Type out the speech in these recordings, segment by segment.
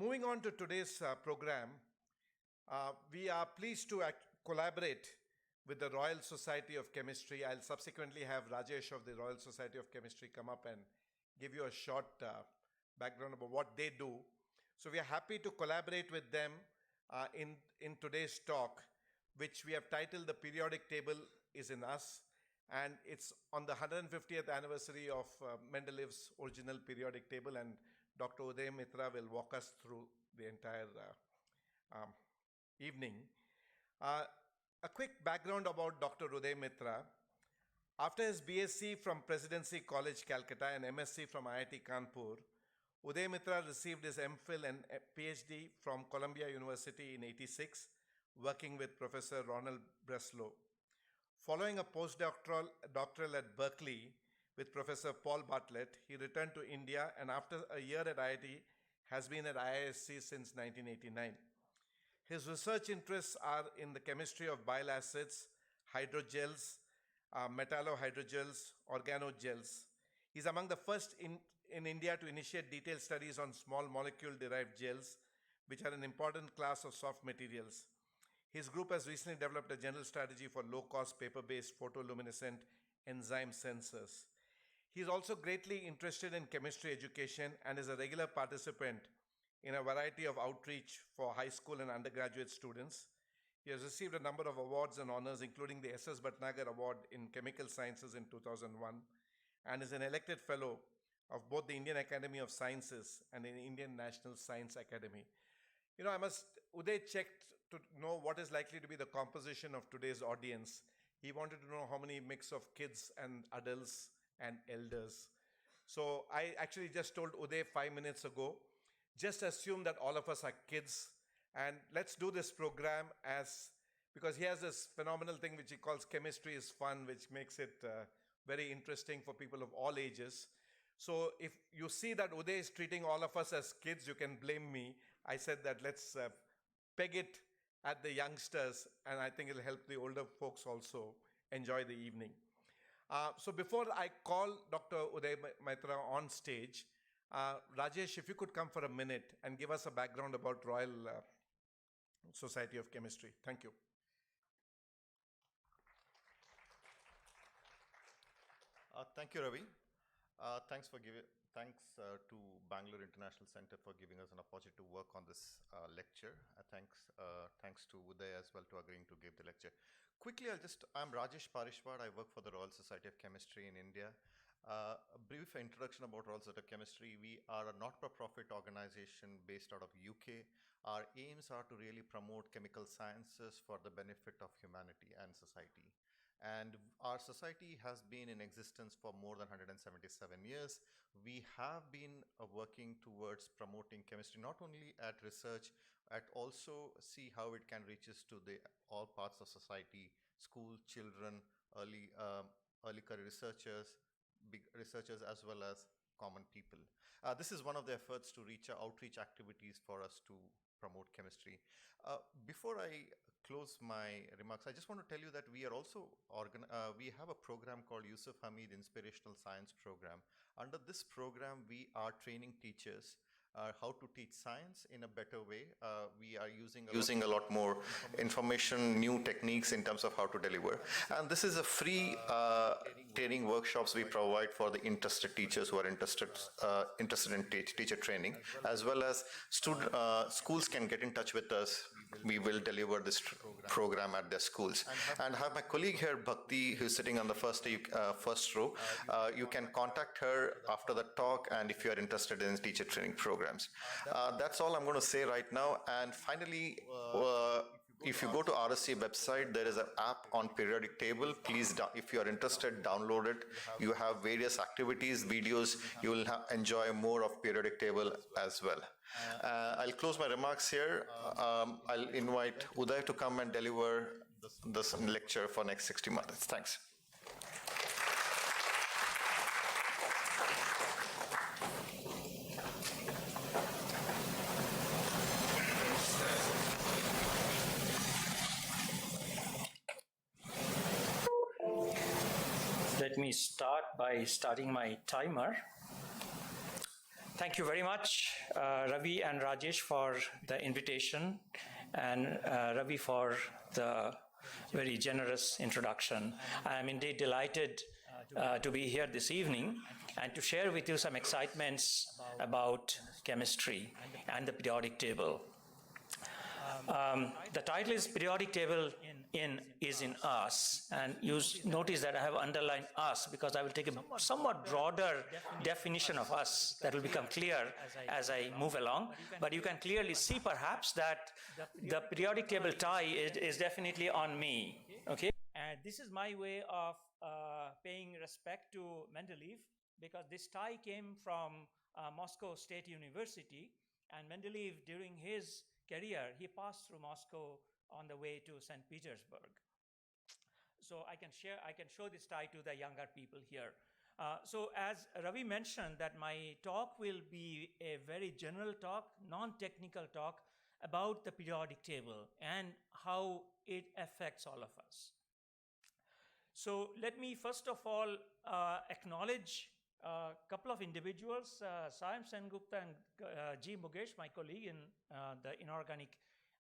Moving on to today's program, we are pleased to collaborate with the Royal Society of Chemistry. I'll subsequently have Rajesh of the Royal Society of Chemistry come up and give you a short background about what they do. So we are happy to collaborate with them in today's talk, which we have titled The Periodic Table is in Us, and it's on the 150th anniversary of Mendeleev's original periodic table, and Dr. Udai Maitra will walk us through the entire evening. A quick background about Dr. Udai Maitra. After his BSc from Presidency College, Calcutta, and MSc from IIT Kanpur, Udai Maitra received his MPhil and PhD from Columbia University in '86, working with Professor Ronald Breslow. Following a doctoral at Berkeley with Professor Paul Bartlett, he returned to India, and after a year at IIT, has been at IISc since 1989. His research interests are in the chemistry of bile acids, hydrogels, metallohydrogels, organogels. He's among the first in India to initiate detailed studies on small molecule-derived gels, which are an important class of soft materials. His group has recently developed a general strategy for low-cost paper-based photoluminescent enzyme sensors. He is also greatly interested in chemistry education and is a regular participant in a variety of outreach for high school and undergraduate students. He has received a number of awards and honors, including the S.S. Bhatnagar Award in Chemical Sciences in 2001, and is an elected fellow of both the Indian Academy of Sciences and the Indian National Science Academy. You know, Uday checked to know what is likely to be the composition of today's audience. He wanted to know how many mix of kids and adults and elders. So I actually just told Uday 5 minutes ago, just assume that all of us are kids, and let's do this program because he has this phenomenal thing which he calls chemistry is fun, which makes it very interesting for people of all ages. So if you see that Uday is treating all of us as kids, you can blame me. I said that let's peg it at the youngsters, and I think it'll help the older folks also enjoy the evening. So before I call Dr. Udai Maitra on stage, Rajesh, if you could come for a minute and give us a background about Royal Society of Chemistry. Thank you. Thank you, Ravi. Thanks to Bangalore International Center for giving us an opportunity to work on this lecture. Thanks to Uday as well to agreeing to give the lecture. Quickly, I'm Rajesh Parishwar. I work for the Royal Society of Chemistry in India. A brief introduction about Royal Society of Chemistry. We are a not-for-profit organization based out of UK. Our aims are to really promote chemical sciences for the benefit of humanity and society. And our society has been in existence for more than 177 years. We have been working towards promoting chemistry, not only at research, at also see how it can reach us to all parts of society, school, children, early career researchers, big researchers, as well as common people. This is one of the efforts to outreach activities for us to promote chemistry. Before I close my remarks, I just want to tell you that we are also we have a program called Yusuf Hamid Inspirational Science Program. Under this program, we are training teachers how to teach science in a better way. We are using a lot more information, new techniques in terms of how to deliver. And this is a free training workshops we provide for the interested teachers who are interested in teacher training, as well as schools can get in touch with us. We will deliver this program at their schools. And I have my colleague here, Bhakti, who's sitting on the first row. You can contact her after the talk, and if you are interested in teacher training programs. That's all I'm going to say right now. And finally, if you go to RSC website, there is an app on periodic table. Please, if you are interested, download it. You have various activities, videos. You will enjoy more of periodic table as well. I'll close my remarks here. I'll invite Uday to come and deliver this lecture for next 60 minutes. Thanks. Let me start by starting my timer. Thank you very much, Ravi and Rajesh, for the invitation, and Ravi for the very generous introduction. I am indeed delighted to be here this evening and to share with you some excitements about chemistry and the periodic table. The title is Periodic Table is in Us, and you notice that I have underlined us because I will take a somewhat broader definition of us that will become clear as I move along. But you can clearly see perhaps that the periodic table tie is definitely on me, okay? And this is my way of paying respect to Mendeleev, because this tie came from Moscow State University, and Mendeleev, during his career, he passed through Moscow on the way to St. Petersburg. So I can show this tie to the younger people here. So as Ravi mentioned, that my talk will be a very general talk, non-technical talk about the periodic table and how it affects all of us. So let me first of all acknowledge a couple of individuals, Sayam Sengupta and G. Mukesh, my colleague in the Inorganic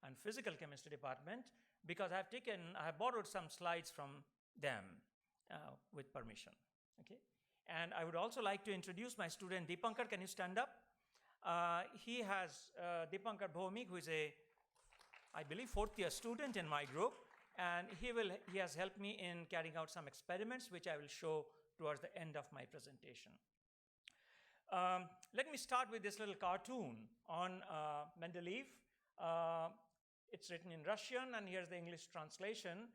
and Physical Chemistry department, because I have borrowed some slides from them with permission, okay? And I would also like to introduce my student, Deepankar. Can you stand up? He has Deepankar Bhomik, who is I believe, fourth-year student in my group, and he has helped me in carrying out some experiments, which I will show towards the end of my presentation. Let me start with this little cartoon on Mendeleev. It's written in Russian, and here's the English translation.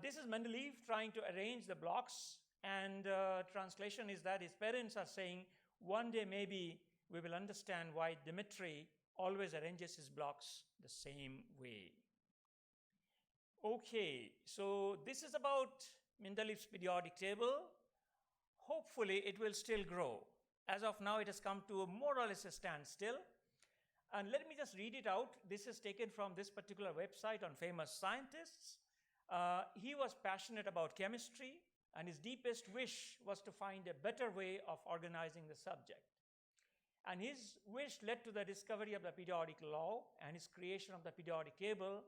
This is Mendeleev trying to arrange the blocks, and translation is that his parents are saying, one day maybe we will understand why Dmitri always arranges his blocks the same way. Okay, so this is about Mendeleev's periodic table. Hopefully it will still grow. As of now, it has come to more or less a standstill. And let me just read it out. This is taken from this particular website on famous scientists. He was passionate about chemistry, and his deepest wish was to find a better way of organizing the subject. And his wish led to the discovery of the periodic law and his creation of the periodic table,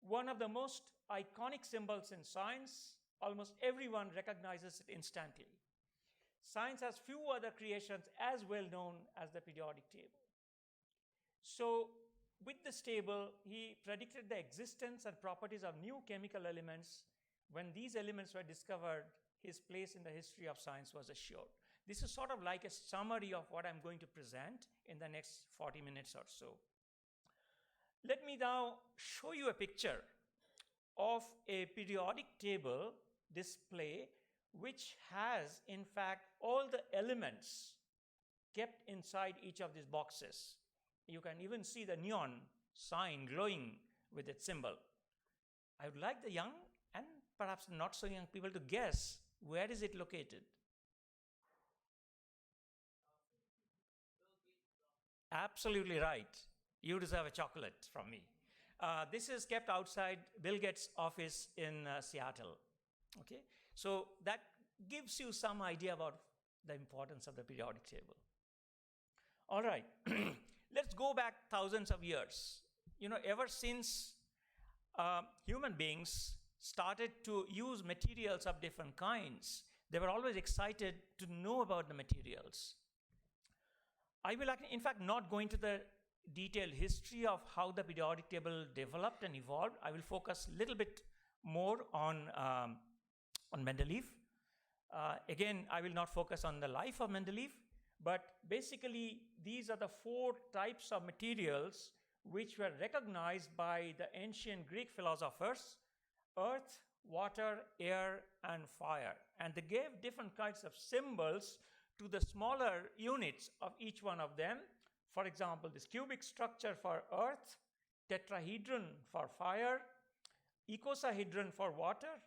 one of the most iconic symbols in science. Almost everyone recognizes it instantly. Science has few other creations as well known as the periodic table. So with this table, he predicted the existence and properties of new chemical elements. When these elements were discovered, his place in the history of science was assured. This is sort of like a summary of what I'm going to present in the next 40 minutes or so. Let me now show you a picture of a periodic table display which has, in fact, all the elements kept inside each of these boxes. You can even see the neon sign glowing with its symbol. I would like the young and perhaps not so young people to guess, where is it located? Absolutely right. You deserve a chocolate from me. This is kept outside Bill Gates' office in Seattle. Okay, so that gives you some idea about the importance of the periodic table. All right, let's go back thousands of years. You know, ever since human beings started to use materials of different kinds, they were always excited to know about the materials. I will, in fact, not go into the detailed history of how the periodic table developed and evolved. I will focus a little bit more on Mendeleev. Again, I will not focus on the life of Mendeleev, but basically these are the four types of materials which were recognized by the ancient Greek philosophers: earth, water, air, and fire. And they gave different kinds of symbols to the smaller units of each one of them. For example, this cubic structure for earth, tetrahedron for fire, icosahedron for water,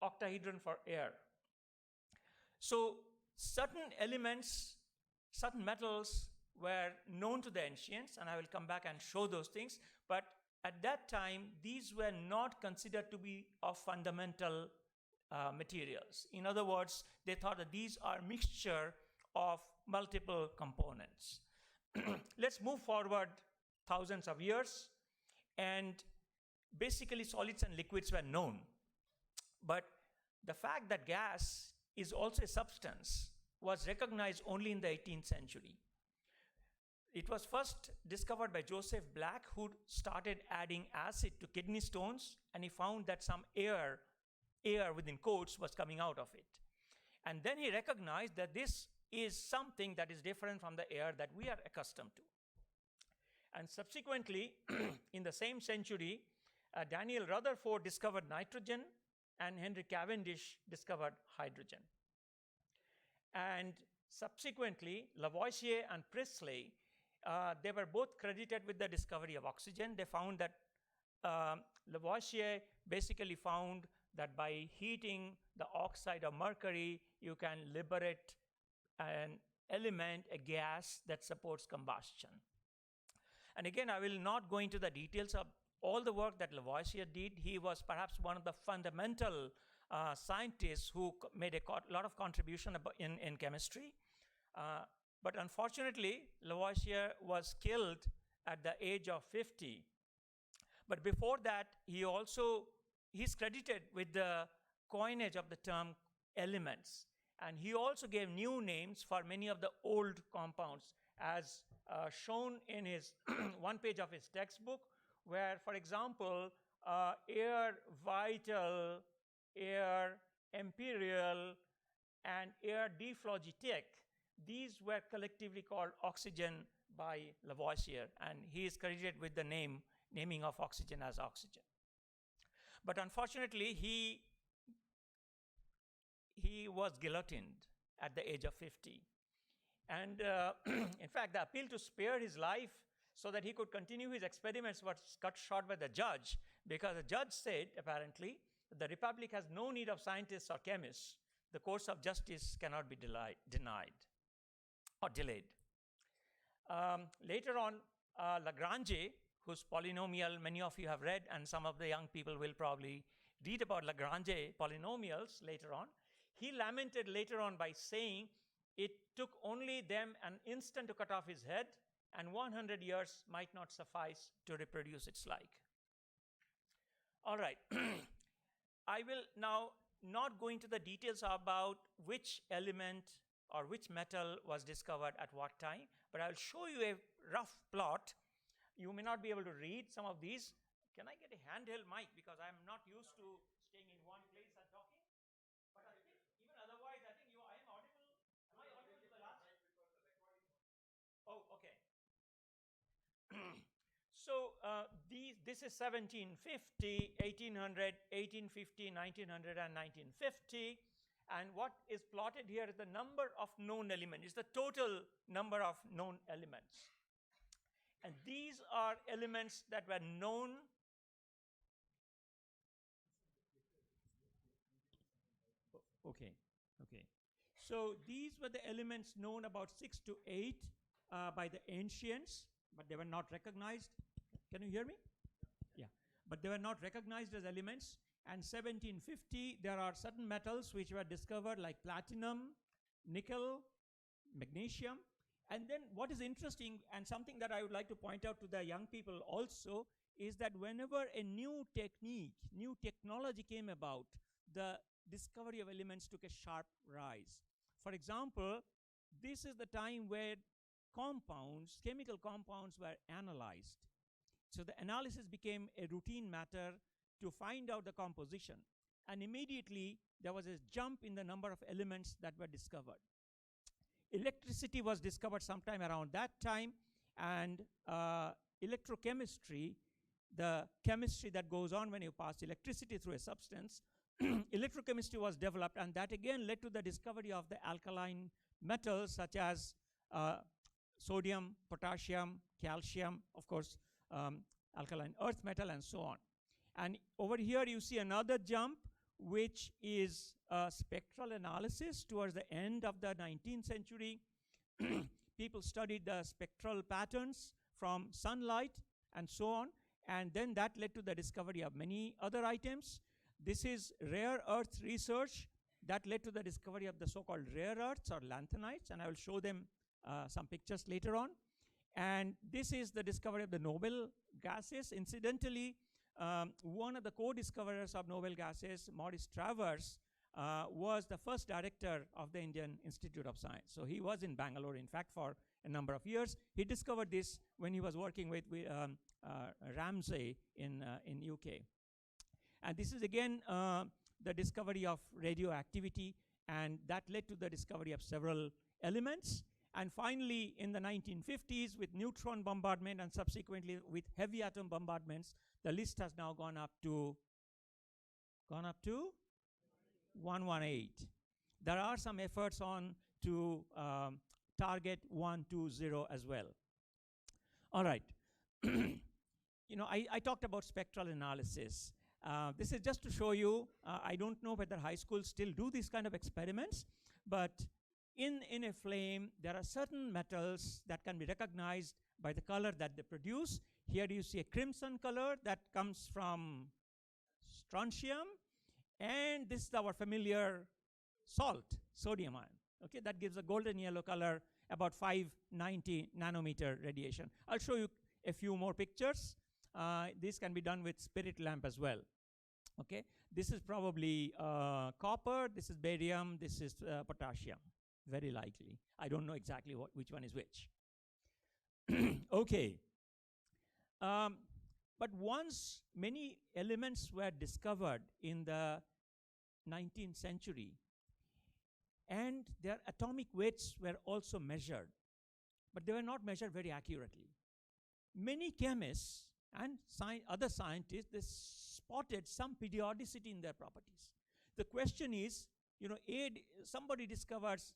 octahedron for air. So certain elements, certain metals were known to the ancients, and I will come back and show those things. But at that time, these were not considered to be of fundamental materials. In other words, they thought that these are mixture of multiple components. let's move forward thousands of years, and basically solids and liquids were known. But the fact that gas is also a substance was recognized only in the 18th century. It was first discovered by Joseph Black, who started adding acid to kidney stones, and he found that some air within quotes was coming out of it. And then he recognized that this is something that is different from the air that we are accustomed to. And subsequently, in the same century, Daniel Rutherford discovered nitrogen, and Henry Cavendish discovered hydrogen. And subsequently, Lavoisier and Priestley, they were both credited with the discovery of oxygen. They found that Lavoisier basically found that by heating the oxide of mercury, you can liberate an element, a gas that supports combustion. And again, I will not go into the details of all the work that Lavoisier did. He was perhaps one of the fundamental scientists who made a lot of contribution in chemistry. But unfortunately, Lavoisier was killed at the age of 50. But before that, he's credited with the coinage of the term elements. And he also gave new names for many of the old compounds, as shown in his one page of his textbook, where, for example, air vital, air imperial, and air dephlogitic, these were collectively called oxygen by Lavoisier, and he is credited with the naming of oxygen as oxygen. But unfortunately, he was guillotined at the age of 50. And in fact, the appeal to spare his life so that he could continue his experiments was cut short by the judge, because the judge said, apparently, the Republic has no need of scientists or chemists. The course of justice cannot be denied or delayed. Later on, Lagrange, whose polynomial many of you have read, and some of the young people will probably read about Lagrange polynomials later on, he lamented later on by saying it took only them an instant to cut off his head, and 100 years might not suffice to reproduce its like. All right. I will now not go into the details about which element or which metal was discovered at what time, but I will show you a rough plot. You may not be able to read some of these. Can I get a handheld mic, because I'm not used to staying in one place and talking? But I think even otherwise, I think I am audible. Am I audible to the last? Oh, okay. So this is 1750, 1800, 1850, 1900, and 1950. And what is plotted here is the number of known elements. It's the total number of known elements. And these are elements that were known. Okay. So these were the elements known about 6 to 8 by the ancients, but they were not recognized. Can you hear me? Yeah. But they were not recognized as elements. And 1750, there are certain metals which were discovered, like platinum, nickel, magnesium. And then what is interesting, and something that I would like to point out to the young people also, is that whenever a new technique, new technology came about, the discovery of elements took a sharp rise. For example, this is the time where compounds, chemical compounds, were analyzed. So the analysis became a routine matter to find out the composition. And immediately, there was a jump in the number of elements that were discovered. Electricity was discovered sometime around that time, and electrochemistry, the chemistry that goes on when you pass electricity through a substance, electrochemistry was developed, and that again led to the discovery of the alkaline metals such as sodium, potassium, calcium, of course, alkaline earth metal, and so on. And over here you see another jump, which is spectral analysis. Towards the end of the 19th century, people studied the spectral patterns from sunlight and so on, and then that led to the discovery of many other items. This is rare earth research that led to the discovery of the so-called rare earths or lanthanides, and I will show them some pictures later on. And this is the discovery of the noble gases. Incidentally, one of the co-discoverers of noble gases, Maurice Travers, was the first director of the Indian Institute of Science. So he was in Bangalore, in fact, for a number of years. He discovered this when he was working with Ramsay in UK. And this is again the discovery of radioactivity, and that led to the discovery of several elements. And finally, in the 1950s, with neutron bombardment and subsequently with heavy atom bombardments, the list has now gone up to 118. There are some efforts on to target 120 as well. All right. I talked about spectral analysis. This is just to show you, I don't know whether high schools still do these kind of experiments, but in a flame, there are certain metals that can be recognized by the color that they produce. Here you see a crimson color that comes from strontium, and this is our familiar salt, sodium ion. Okay, that gives a golden yellow color, about 590 nanometer radiation. I'll show you a few more pictures. This can be done with spirit lamp as well. Okay, this is probably copper, this is barium, this is potassium, very likely. I don't know exactly which one is which. Okay. But once many elements were discovered in the 19th century, and their atomic weights were also measured, but they were not measured very accurately. Many chemists and other scientists, they spotted some periodicity in their properties. The question is, somebody discovers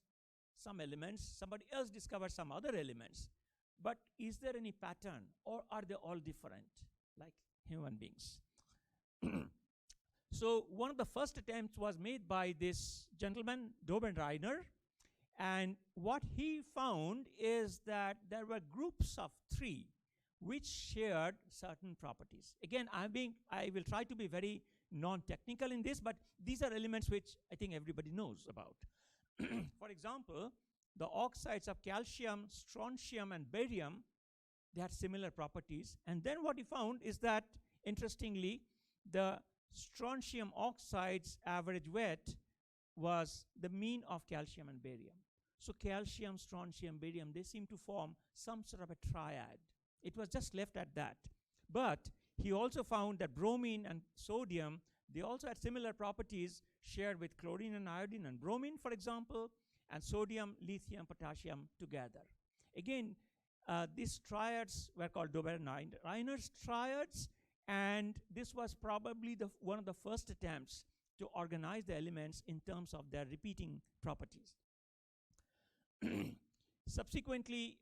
some elements, somebody else discovers some other elements, but is there any pattern, or are they all different, like human beings? So one of the first attempts was made by this gentleman, Reiner, and what he found is that there were groups of 3 which shared certain properties. Again, I will try to be very non-technical in this, but these are elements which I think everybody knows about. For example, the oxides of calcium, strontium, and barium, they had similar properties. And then what he found is that, interestingly, the strontium oxides average weight was the mean of calcium and barium. So calcium, strontium, barium, they seem to form some sort of a triad. It was just left at that. But he also found that bromine and sodium, they also had similar properties shared with chlorine and iodine and bromine, for example, and sodium, lithium, potassium together. Again, these triads were called Reiner's triads, and this was probably one of the first attempts to organize the elements in terms of their repeating properties. Subsequently,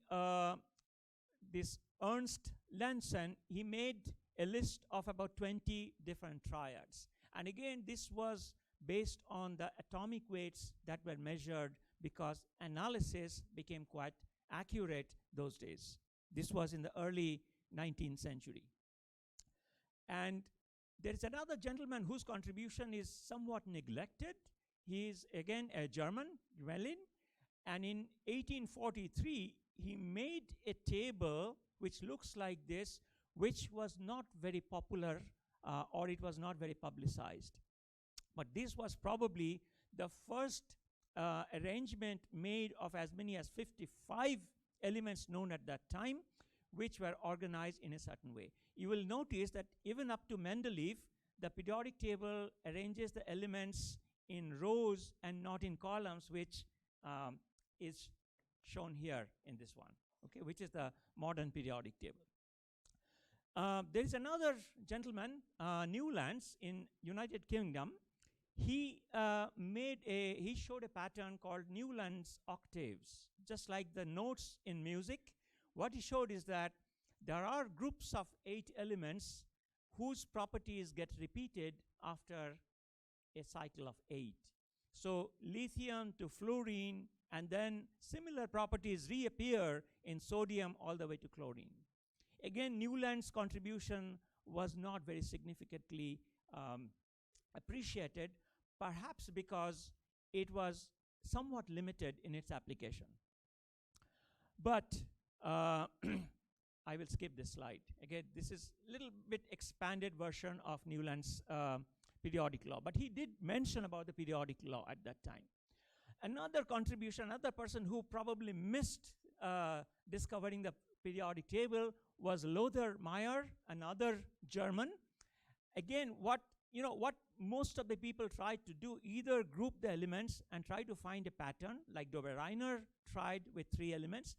this Ernst Lensen, he made a list of about 20 different triads. And again, this was based on the atomic weights that were measured, because analysis became quite accurate those days. This was in the early 19th century. And there is another gentleman whose contribution is somewhat neglected. He is again a German, Gmelin, and in 1843, he made a table which looks like this, which was not very popular, or it was not very publicized. But this was probably the first arrangement made of as many as 55 elements known at that time, which were organized in a certain way. You will notice that even up to Mendeleev, the periodic table arranges the elements in rows and not in columns, which is shown here in this one, okay, which is the modern periodic table. There is another gentleman, Newlands, in United Kingdom. He showed a pattern called Newlands octaves, just like the notes in music. What he showed is that there are groups of 8 elements whose properties get repeated after a cycle of 8. So lithium to fluorine, and then similar properties reappear in sodium all the way to chlorine. Again, Newland's contribution was not very significantly appreciated, perhaps because it was somewhat limited in its application. But I will skip this slide. Again, this is a little bit expanded version of Newland's periodic law, but he did mention about the periodic law at that time. Another contribution, another person who probably missed discovering the periodic table was Lothar Meyer, another German. Again, what most of the people tried to do, either group the elements and try to find a pattern, like Dover-Reiner tried with 3 elements,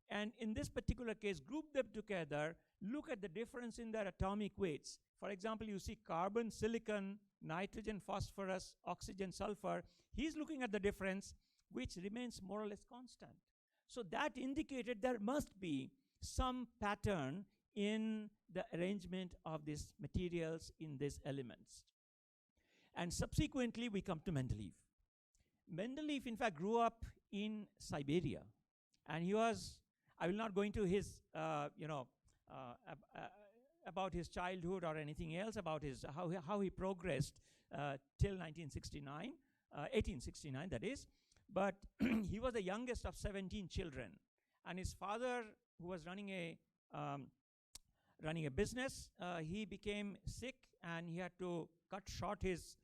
and in this particular case, group them together, look at the difference in their atomic weights. For example, you see carbon, silicon, nitrogen, phosphorus, oxygen, sulfur. He's looking at the difference, which remains more or less constant. So that indicated there must be some pattern in the arrangement of these materials in these elements. And subsequently, we come to Mendeleev. Mendeleev, in fact, grew up in Siberia. And he was, I will not go into his, about his childhood or anything else, about his how he progressed till 1869, that is. But he was the youngest of 17 children. And his father, who was running a business, he became sick and he had to cut short his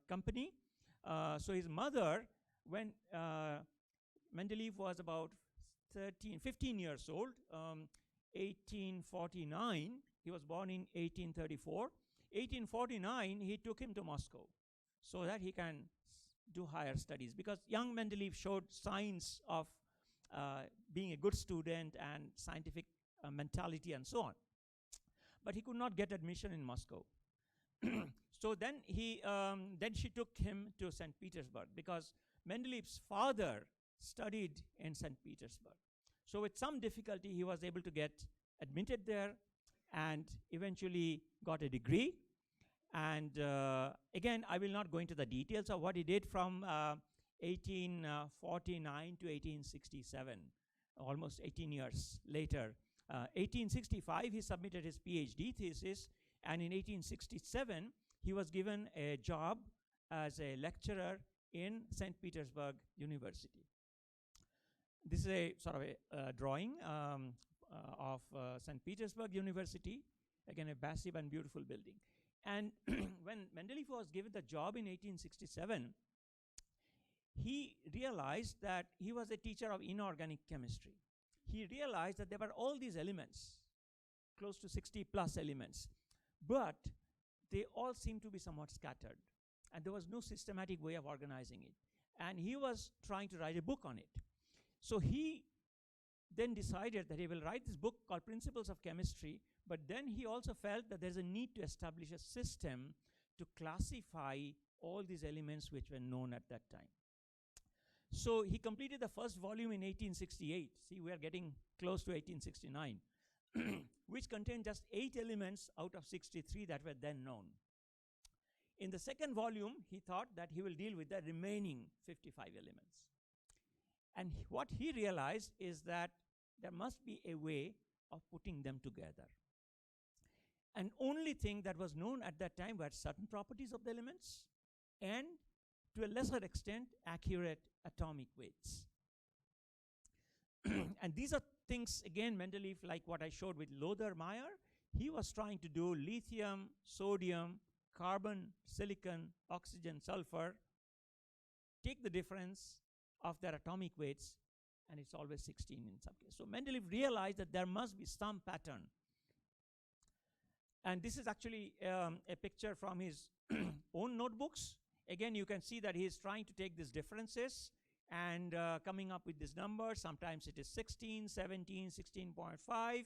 company. So his mother, when Mendeleev was about 15 years old, 1849, he was born in 1834. 1849, he took him to Moscow so that he can do higher studies, because young Mendeleev showed signs of being a good student and scientific mentality and so on. But he could not get admission in Moscow. So then she took him to St. Petersburg, because Mendeleev's father studied in St. Petersburg. So with some difficulty, he was able to get admitted there and eventually got a degree. And again, I will not go into the details of what he did from 1849 to 1867, almost 18 years later. 1865, he submitted his PhD thesis, and in 1867, he was given a job as a lecturer in St. Petersburg University. This is a sort of a drawing of St. Petersburg University, again a massive and beautiful building. And when Mendeleev was given the job in 1867, he realized that he was a teacher of inorganic chemistry. He realized that there were all these elements, close to 60 plus elements, but they all seemed to be somewhat scattered, and there was no systematic way of organizing it. And he was trying to write a book on it. So he then decided that he will write this book called Principles of Chemistry, but then he also felt that there's a need to establish a system to classify all these elements which were known at that time. So he completed the first volume in 1868. See, we are getting close to 1869, which contained just 8 elements out of 63 that were then known. In the second volume, he thought that he will deal with the remaining 55 elements. And what he realized is that there must be a way of putting them together. And only thing that was known at that time were certain properties of the elements and, to a lesser extent, accurate atomic weights. And these are things, again, Mendeleev, like what I showed with Lothar Meyer, he was trying to do lithium, sodium, carbon, silicon, oxygen, sulfur, take the difference of their atomic weights, and it's always 16 in some cases. So Mendeleev realized that there must be some pattern. And this is actually a picture from his own notebooks. Again, you can see that he is trying to take these differences and coming up with this number. Sometimes it is 16, 17, 16.5,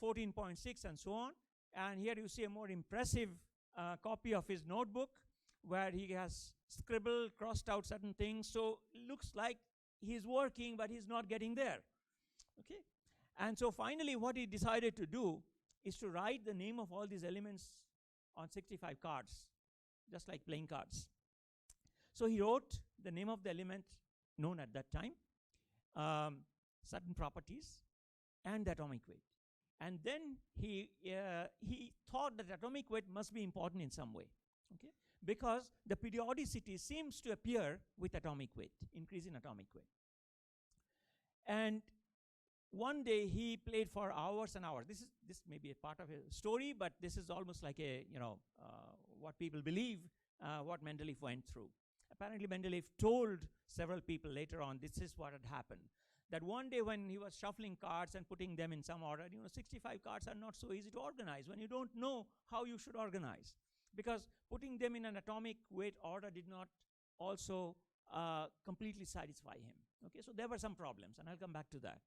14.6, and so on. And here you see a more impressive copy of his notebook where he has scribbled, crossed out certain things. So it looks like he's working, but he's not getting there. Okay? And so finally, what he decided to do is to write the name of all these elements on 65 cards, just like playing cards. So he wrote the name of the element known at that time, certain properties, and the atomic weight. And then he thought that atomic weight must be important in some way, okay? Because the periodicity seems to appear with atomic weight, increase in atomic weight. And one day he played for hours and hours. This may be a part of a story, but this is almost like a, what people believe, what Mendeleev went through. Apparently Mendeleev told several people later on this is what had happened. That one day when he was shuffling cards and putting them in some order, 65 cards are not so easy to organize when you don't know how you should organize. Because putting them in an atomic weight order did not also completely satisfy him. Okay, so there were some problems, and I'll come back to that.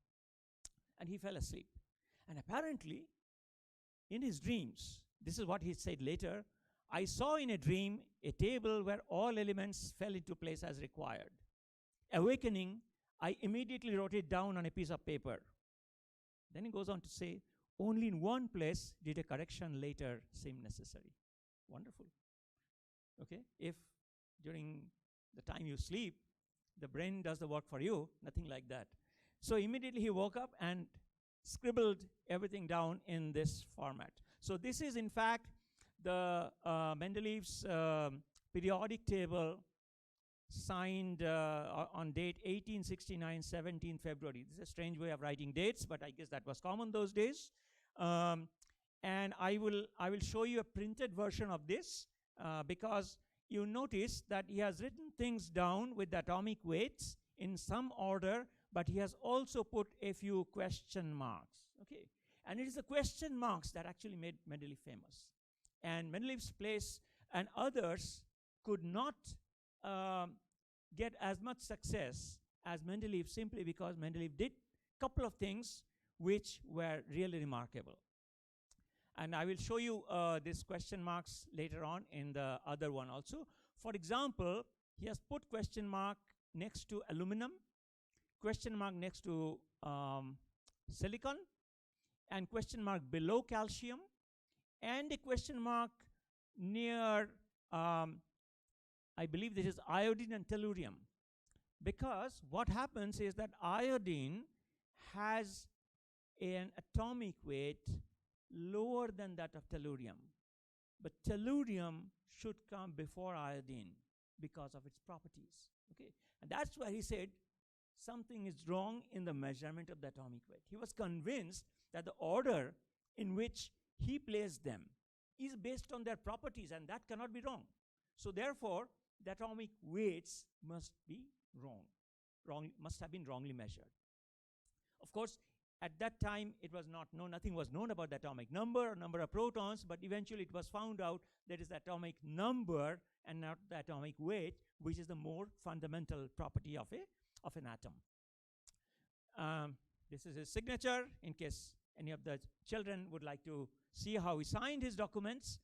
And he fell asleep. And apparently, in his dreams, this is what he said later, I saw in a dream a table where all elements fell into place as required. Awakening, I immediately wrote it down on a piece of paper. Then he goes on to say, only in one place did a correction later seem necessary. Wonderful. Okay, if during the time you sleep, the brain does the work for you, nothing like that. So immediately he woke up and scribbled everything down in this format. So this is in fact the Mendeleev's periodic table signed on date 1869, 17 February. This is a strange way of writing dates, but I guess that was common those days. And I will show you a printed version of this because you notice that he has written things down with the atomic weights in some order, but he has also put a few question marks. Okay, and it is the question marks that actually made Mendeleev famous. And Mendeleev's place and others could not get as much success as Mendeleev simply because Mendeleev did a couple of things which were really remarkable. And I will show you these question marks later on in the other one also. For example, he has put question mark next to aluminum, question mark next to silicon, and question mark below calcium, and a question mark near, I believe this is iodine and tellurium. Because what happens is that iodine has an atomic weight lower than that of tellurium. But tellurium should come before iodine because of its properties. Okay, and that's why he said something is wrong in the measurement of the atomic weight. He was convinced that the order in which he placed them is based on their properties, and that cannot be wrong. So therefore, the atomic weights must be wrong, must have been wrongly measured. Of course, at that time, it was not known, nothing was known about the atomic number or number of protons, but eventually it was found out that is the atomic number and not the atomic weight, which is the more fundamental property of an atom. This is his signature, in case any of the children would like to see how he signed his documents.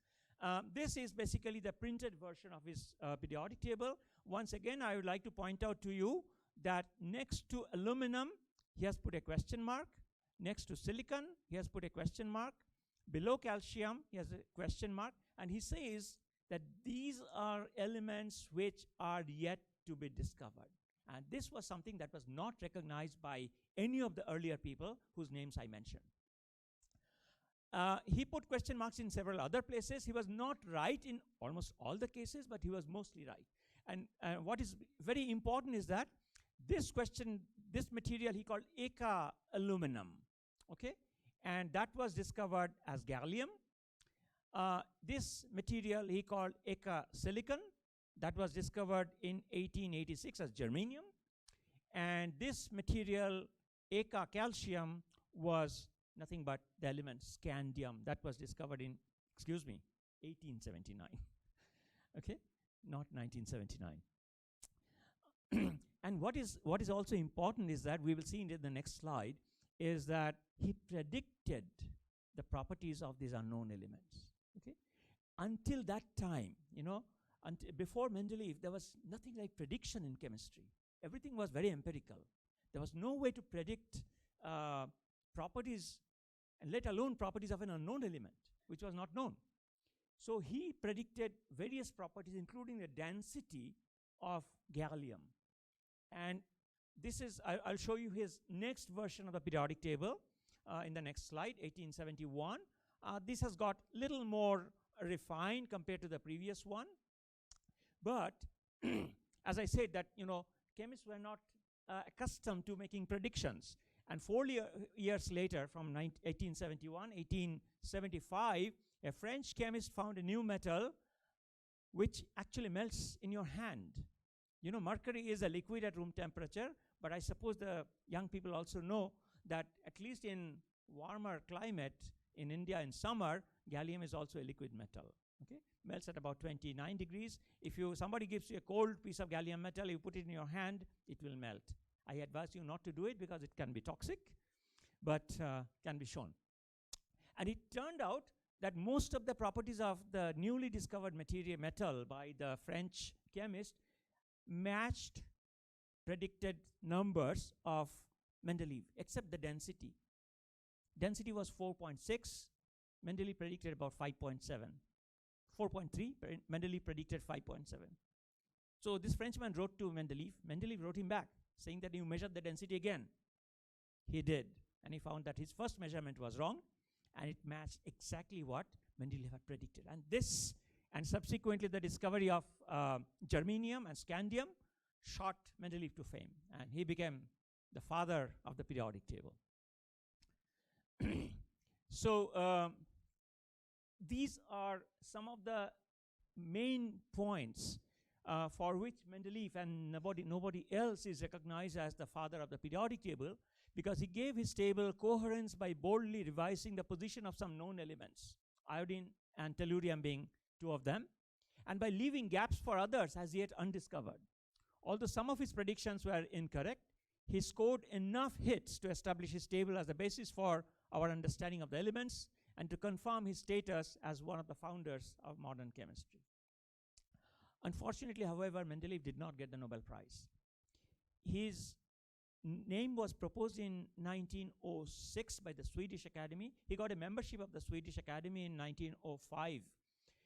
This is basically the printed version of his periodic table. Once again, I would like to point out to you that next to aluminum, he has put a question mark. Next to silicon, he has put a question mark. Below calcium, he has a question mark. And he says that these are elements which are yet to be discovered. And this was something that was not recognized by any of the earlier people whose names I mentioned. He put question marks in several other places. He was not right in almost all the cases, but he was mostly right. And what is very important is that this material he called Eka aluminum, okay? And that was discovered as gallium. This material he called Eka silicon. That was discovered in 1886 as germanium. And this material, Eka calcium, was nothing but the element scandium. That was discovered in, 1879. Okay, not 1979. And what is also important is that we will see in the next slide is that he predicted the properties of these unknown elements. Okay, until that time, before Mendeleev, there was nothing like prediction in chemistry. Everything was very empirical. There was no way to predict properties, and let alone properties of an unknown element, which was not known. So he predicted various properties, including the density of gallium. And this is, I'll show you his next version of the periodic table in the next slide, 1871. This has got little more refined compared to the previous one. But as I said that, chemists were not accustomed to making predictions. And years later, from 1871, 1875, a French chemist found a new metal which actually melts in your hand. You know, mercury is a liquid at room temperature, but I suppose the young people also know that at least in warmer climate, in India in summer, gallium is also a liquid metal. Okay, melts at about 29 degrees. If somebody gives you a cold piece of gallium metal, you put it in your hand, it will melt. I advise you not to do it because it can be toxic, but can be shown. And it turned out that most of the properties of the newly discovered metal by the French chemist matched predicted numbers of Mendeleev, except the density. Density was 4.6. Mendeleev predicted about 5.7. 4.3, Mendeleev predicted 5.7. So this Frenchman wrote to Mendeleev. Mendeleev wrote him back, saying that you measured the density again. He did, and he found that his first measurement was wrong, and it matched exactly what Mendeleev had predicted. And this, and subsequently the discovery of germanium and scandium, shot Mendeleev to fame, and he became the father of the periodic table. So these are some of the main points for which Mendeleev and nobody else is recognized as the father of the periodic table, because he gave his table coherence by boldly revising the position of some known elements, iodine and tellurium being two of them, and by leaving gaps for others as yet undiscovered. Although some of his predictions were incorrect, he scored enough hits to establish his table as the basis for our understanding of the elements and to confirm his status as one of the founders of modern chemistry. Unfortunately, however, Mendeleev did not get the Nobel Prize. His name was proposed in 1906 by the Swedish Academy. He got a membership of the Swedish Academy in 1905.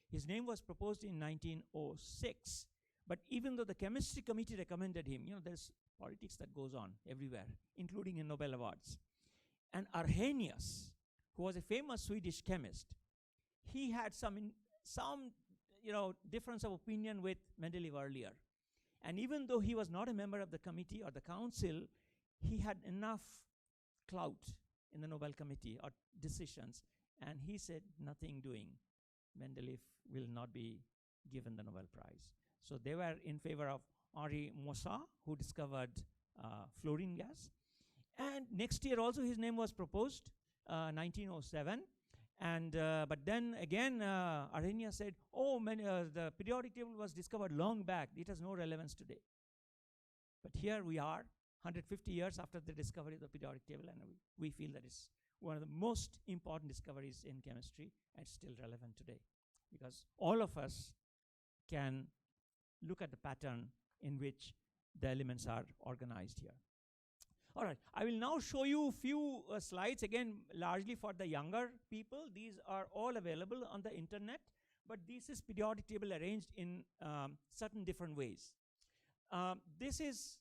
His name was proposed in 1906. But even though the chemistry committee recommended him, you know, there's politics that goes on everywhere, including in Nobel Awards. And Arrhenius, who was a famous Swedish chemist, he had some difference of opinion with Mendeleev earlier. And even though he was not a member of the committee or the council, he had enough clout in the Nobel Committee or decisions. And he said, nothing doing. Mendeleev will not be given the Nobel Prize. So they were in favor of Henri Moissan, who discovered fluorine gas. And next year also his name was proposed, 1907. And but then again, Arrhenius said, oh, the periodic table was discovered long back. It has no relevance today. But here we are, 150 years after the discovery of the periodic table, and we feel that it's one of the most important discoveries in chemistry, and it's still relevant today. Because all of us can look at the pattern in which the elements are organized here. All right, I will now show you a few slides, again, largely for the younger people. These are all available on the internet, but this is periodic table arranged in certain different ways. This is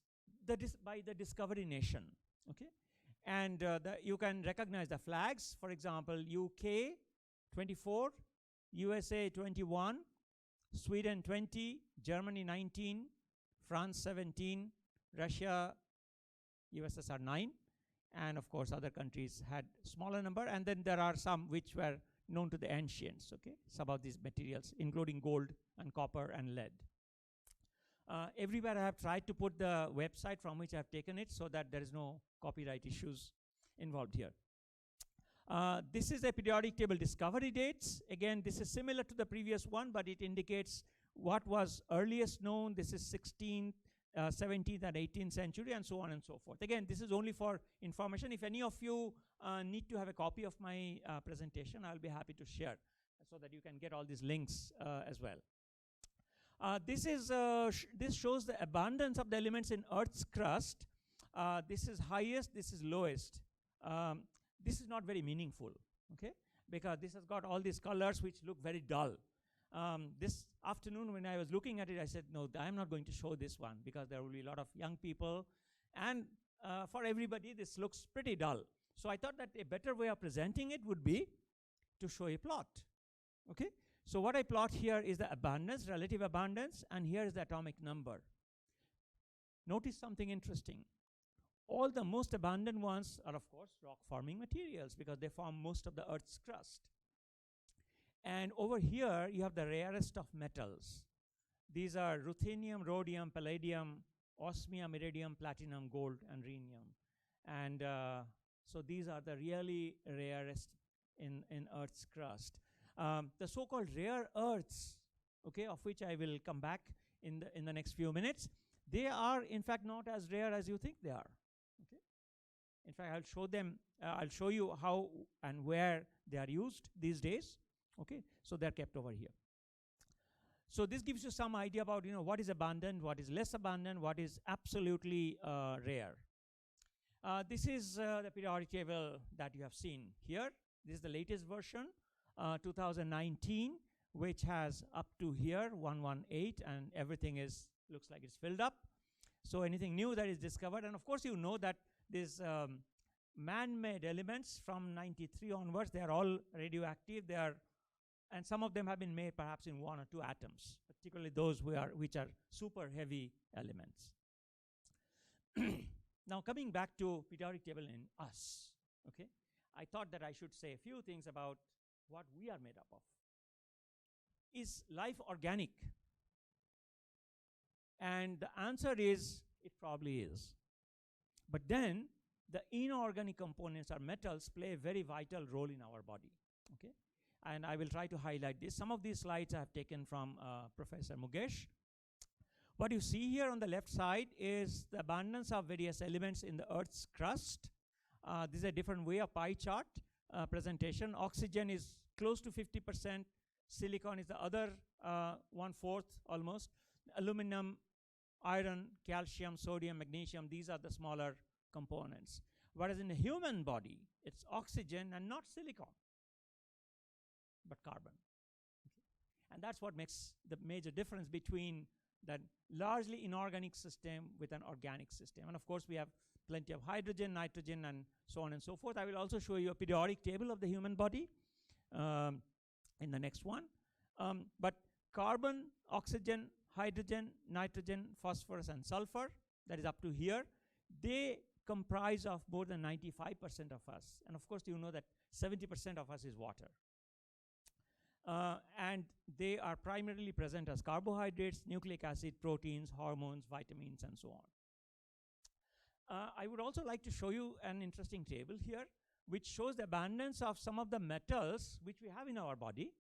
by the Discovery Nation, okay? And you can recognize the flags. For example, UK 24, USA 21, Sweden 20, Germany 19, France 17, Russia, USSR 9, and of course other countries had smaller number, and then there are some which were known to the ancients, okay, some of these materials, including gold and copper and lead. Everywhere I have tried to put the website from which I have taken it so that there is no copyright issues involved here. This is a periodic table discovery dates. Again, this is similar to the previous one, but it indicates what was earliest known. This is 16th, 17th and 18th century, and so on and so forth. Again, this is only for information. If any of you need to have a copy of my presentation, I'll be happy to share so that you can get all these links as well. This shows the abundance of the elements in Earth's crust. This is highest, this is lowest. This is not very meaningful, okay? Because this has got all these colors which look very dull. This afternoon when I was looking at it, I said, no, I'm not going to show this one because there will be a lot of young people. And for everybody, this looks pretty dull. So I thought that a better way of presenting it would be to show a plot, okay? So what I plot here is the abundance, relative abundance, and here is the atomic number. Notice something interesting. all the most abundant ones are, of course, rock-forming materials because they form most of the Earth's crust. And over here, you have the rarest of metals. These are ruthenium, rhodium, palladium, osmium, iridium, platinum, gold, and rhenium. And so these are the really rarest in Earth's crust. The so-called rare earths, okay, of which I will come back in the next few minutes, they are in fact not as rare as you think they are. Okay. In fact, I'll show them. I'll show you how and where they are used these days. Okay, so they're kept over here. So this gives you some idea about what is abundant, what is less abundant, what is absolutely rare. This is the periodic table that you have seen here. This is the latest version, 2019, which has up to here 118, and everything looks like it's filled up. So anything new that is discovered, and of course you know that these man-made elements from 93 onwards, they are all radioactive. And some of them have been made perhaps in 1 or 2 atoms, particularly those which are super heavy elements. Now coming back to periodic table in us, okay, I thought that I should say a few things about what we are made up of. Is life organic? And the answer is, it probably is. But then the inorganic components or metals play a very vital role in our body, okay? And I will try to highlight this. Some of these slides I have taken from Professor Mukesh. What you see here on the left side is the abundance of various elements in the Earth's crust. This is a different way of pie chart presentation. Oxygen is close to 50%. Silicon is the other 1/4 almost. Aluminum, iron, calcium, sodium, magnesium, these are the smaller components. Whereas in the human body, it's oxygen and not silicon, but carbon. Okay. And that's what makes the major difference between that largely inorganic system with an organic system. And of course, we have plenty of hydrogen, nitrogen, and so on and so forth. I will also show you a periodic table of the human body in the next one. But carbon, oxygen, hydrogen, nitrogen, phosphorus, and sulfur, that is up to here, they comprise of more than 95% of us. And of course, you know that 70% of us is water. And they are primarily present as carbohydrates, nucleic acid, proteins, hormones, vitamins, and so on. I would also like to show you an interesting table here, which shows the abundance of some of the metals which we have in our body,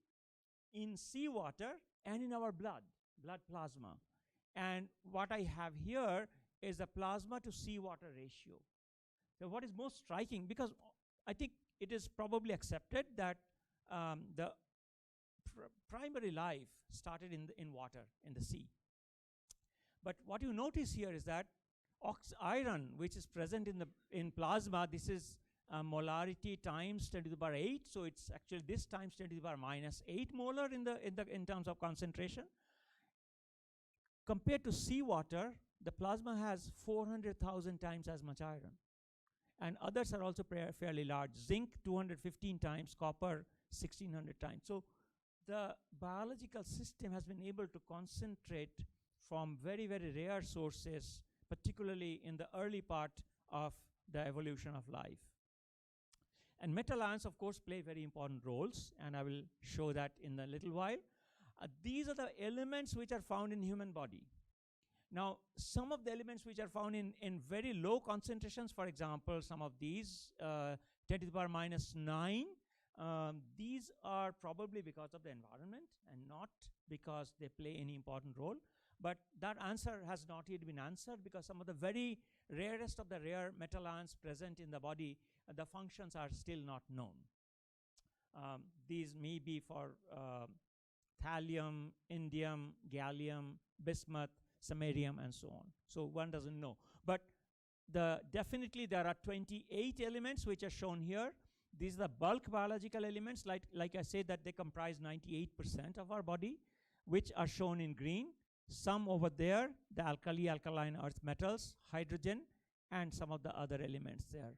in seawater, and in our blood plasma. And what I have here is the plasma to seawater ratio. So what is most striking, because I think it is probably accepted that the primary life started in water, in the sea. But what you notice here is that iron, which is present in plasma, this is molarity times 10 to the power 8. So it's actually this times 10 to the power minus 8 molar in terms of concentration. Compared to seawater, the plasma has 400,000 times as much iron. And others are also fairly large. Zinc, 215 times, copper, 1,600 times. So the biological system has been able to concentrate from very, very rare sources, particularly in the early part of the evolution of life. And metal ions, of course, play very important roles, and I will show that in a little while. These are the elements which are found in human body. Now, some of the elements which are found in very low concentrations, for example, some of these, 10 to the power minus 9, these are probably because of the environment and not because they play any important role. But that answer has not yet been answered, because some of the very rarest of the rare metal ions present in the body, the functions are still not known. These may be for thallium, indium, gallium, bismuth, samarium, and so on. So one doesn't know. But definitely there are 28 elements which are shown here. These are the bulk biological elements, like I said, that they comprise 98% of our body, which are shown in green. Some over there, the alkaline earth metals, hydrogen, and some of the other elements there.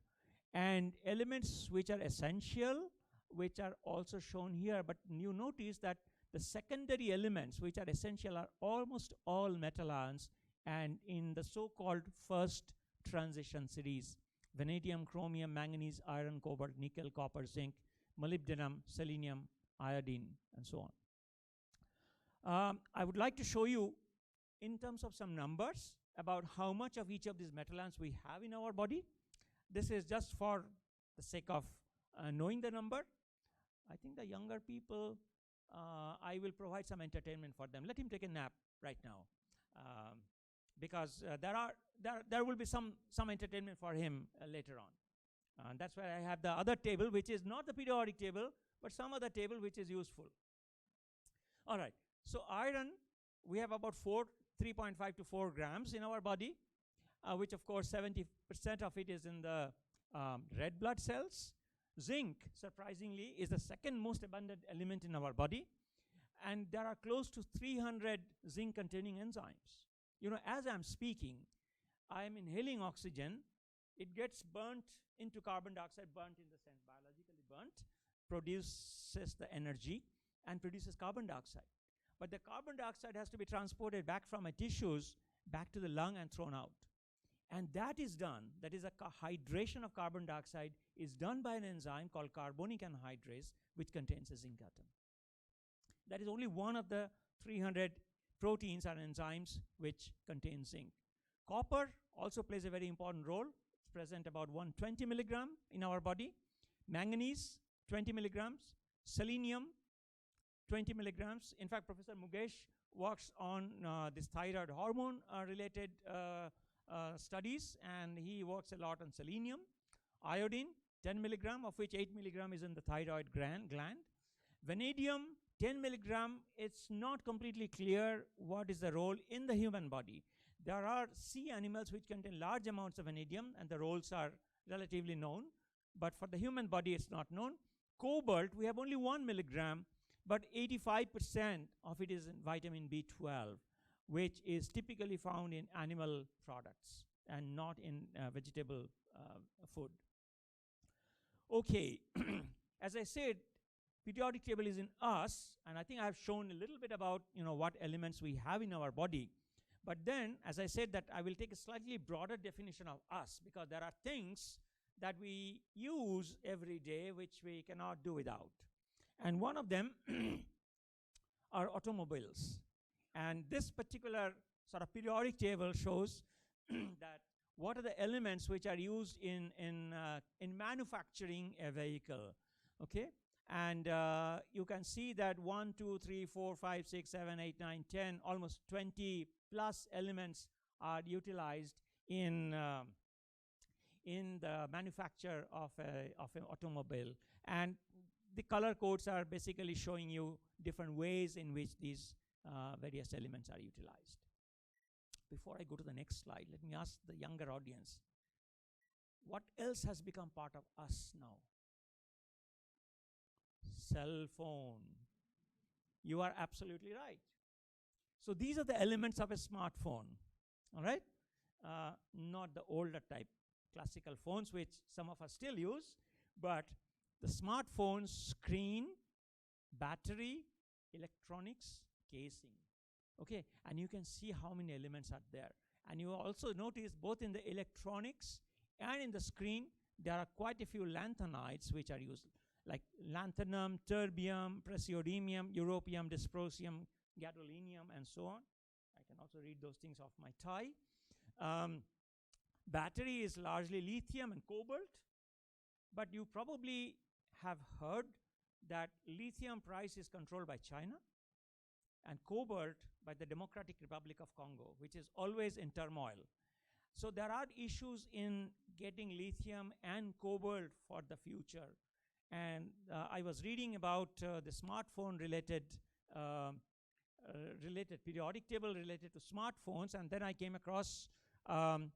And elements which are essential, which are also shown here. But you notice that the secondary elements which are essential are almost all metal ions, and in the so-called first transition series: vanadium, chromium, manganese, iron, cobalt, nickel, copper, zinc, molybdenum, selenium, iodine, and so on. I would like to show you in terms of some numbers about how much of each of these metal ions we have in our body. This is just for the sake of knowing the number. I think the younger people, I will provide some entertainment for them. Let him take a nap right now, because there will be some entertainment for him later on. And that's why I have the other table, which is not the periodic table, but some other table which is useful. All right. So iron, we have about 3.5 to 4 grams in our body, which of course 70% of it is in the red blood cells. Zinc, surprisingly, is the second most abundant element in our body, and there are close to 300 zinc-containing enzymes. You know, as I'm speaking, I'm inhaling oxygen. It gets burnt into carbon dioxide, burnt in the sense biologically burnt, produces the energy, and produces carbon dioxide. But the carbon dioxide has to be transported back from my tissues back to the lung and thrown out. And that is done, that is a hydration of carbon dioxide, is done by an enzyme called carbonic anhydrase, which contains a zinc atom. That is only one of the 300 proteins and enzymes which contain zinc. Copper also plays a very important role. It's present about 120 milligram in our body. Manganese, 20 milligrams. Selenium, 20 milligrams. In fact, Professor Mukesh works on this thyroid hormone related studies, and he works a lot on selenium. Iodine, 10 milligram, of which 8 milligram is in the thyroid gland. Vanadium, 10 milligram, it's not completely clear what is the role in the human body. There are sea animals which contain large amounts of vanadium, and the roles are relatively known, but for the human body it's not known. Cobalt, we have only 1 milligram, but 85% of it is in vitamin B12, which is typically found in animal products and not in vegetable food. Okay, as I said, periodic table is in us, and I think I've shown a little bit about what elements we have in our body. But then, as I said, that I will take a slightly broader definition of us, because there are things that we use every day which we cannot do without. And one of them are automobiles. And this particular sort of periodic table shows that what are the elements which are used in manufacturing a vehicle, okay? And you can see that 1, 2, 3, 4, 5, 6, 7, 8, 9, 10, almost 20 plus elements are utilized in the manufacture of an automobile. And the color codes are basically showing you different ways in which these various elements are utilized. Before I go to the next slide, let me ask the younger audience, what else has become part of us now? Cell phone. You are absolutely right. So these are the elements of a smartphone, all right? Not the older type classical phones, which some of us still use, but the smartphone screen, battery, electronics, casing. Okay, and you can see how many elements are there. And you also notice both in the electronics and in the screen, there are quite a few lanthanides which are used, like lanthanum, terbium, praseodymium, europium, dysprosium, gadolinium, and so on. I can also read those things off my tie. Battery is largely lithium and cobalt, but you probably have heard that lithium price is controlled by China and cobalt by the Democratic Republic of Congo, which is always in turmoil. So there are issues in getting lithium and cobalt for the future. And I was reading about the smartphone related periodic table related to smartphones, and then I came across an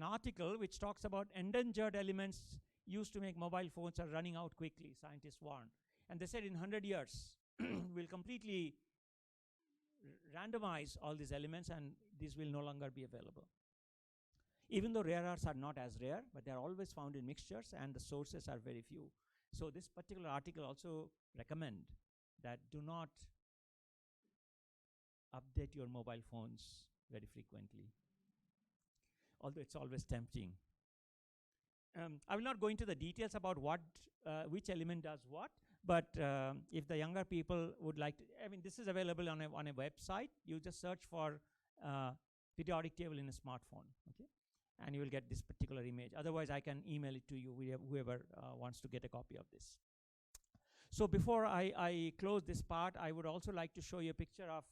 article which talks about endangered elements used to make mobile phones are running out quickly, scientists warn. And they said in 100 years, we'll completely randomize all these elements and these will no longer be available. Even though rare earths are not as rare, but they're always found in mixtures and the sources are very few. So this particular article also recommend that do not update your mobile phones very frequently. although it's always tempting. I will not go into the details about what, which element does what, but if the younger people would like to, I mean, this is available on a website. You just search for periodic table in a smartphone, okay? And you will get this particular image. Otherwise, I can email it to you, whoever wants to get a copy of this. So before I close this part, I would also like to show you a picture of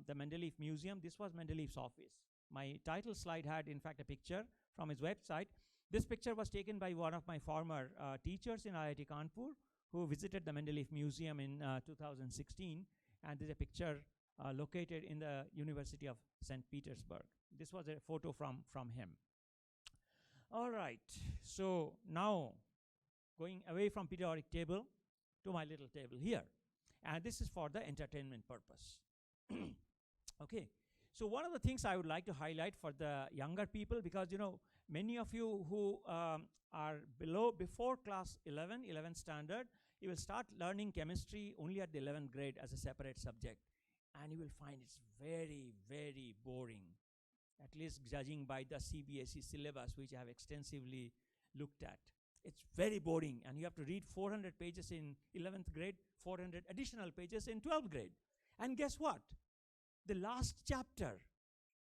the Mendeleev Museum. This was Mendeleev's office. My title slide had, in fact, a picture from his website. This picture was taken by one of my former teachers in IIT Kanpur, who visited the Mendeleev Museum in 2016. And there's a picture located in the University of St. Petersburg. This was a photo from him. All right, so now going away from periodic table to my little table here. And this is for the entertainment purpose. Okay, so one of the things I would like to highlight for the younger people, because you know, many of you who are before class 11th standard, you will start learning chemistry only at the 11th grade as a separate subject. And you will find it's very, very boring, at least judging by the CBSE syllabus, which I have extensively looked at. It's very boring, and you have to read 400 pages in 11th grade, 400 additional pages in 12th grade. And guess what? The last chapter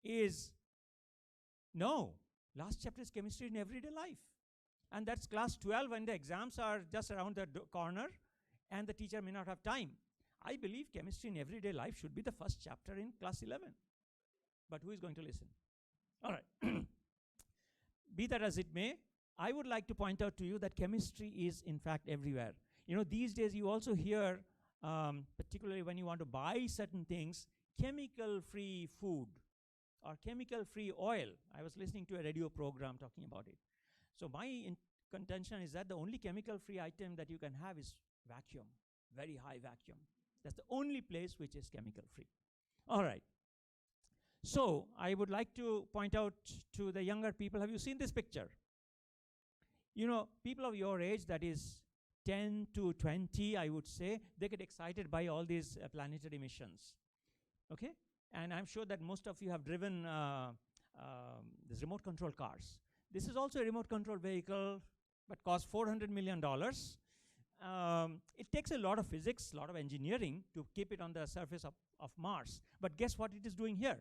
is, last chapter is chemistry in everyday life. And that's class 12 when the exams are just around the corner and the teacher may not have time. I believe chemistry in everyday life should be the first chapter in class 11. But who is going to listen? All right. Be that as it may, I would like to point out to you that chemistry is, in fact, everywhere. You know, these days you also hear, particularly when you want to buy certain things, chemical-free food or chemical-free oil. I was listening to a radio program talking about it. So my contention is that the only chemical-free item that you can have is vacuum, very high vacuum. That's the only place which is chemical-free. All right. So I would like to point out to the younger people, have you seen this picture? You know, people of your age, that is 10 to 20, I would say, they get excited by all these planetary missions. Okay? And I'm sure that most of you have driven these remote control cars. This is also a remote control vehicle, but costs $400 million. It takes a lot of physics, a lot of engineering to keep it on the surface of Mars. But guess what it is doing here?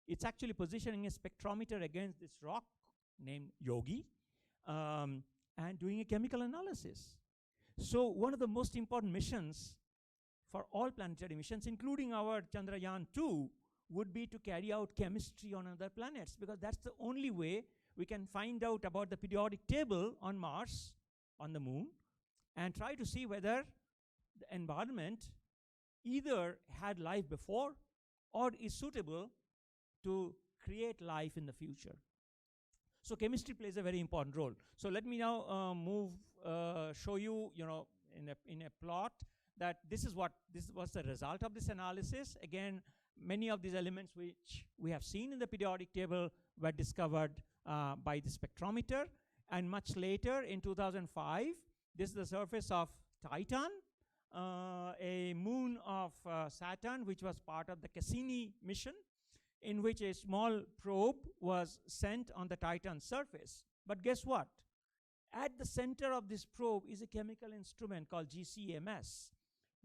It's actually positioning a spectrometer against this rock named Yogi and doing a chemical analysis. So one of the most important missions for all planetary missions, including our Chandrayaan-2, would be to carry out chemistry on other planets, because that's the only way we can find out about the periodic table on Mars, on the moon, and try to see whether the environment either had life before or is suitable to create life in the future. So chemistry plays a very important role. So let me now show you, in a plot, that this was the result of this analysis. Again, many of these elements which we have seen in the periodic table were discovered by the spectrometer. And much later, in 2005, this is the surface of Titan, a moon of Saturn, which was part of the Cassini mission, in which a small probe was sent on the Titan surface. But guess what? At the center of this probe is a chemical instrument called GCMS,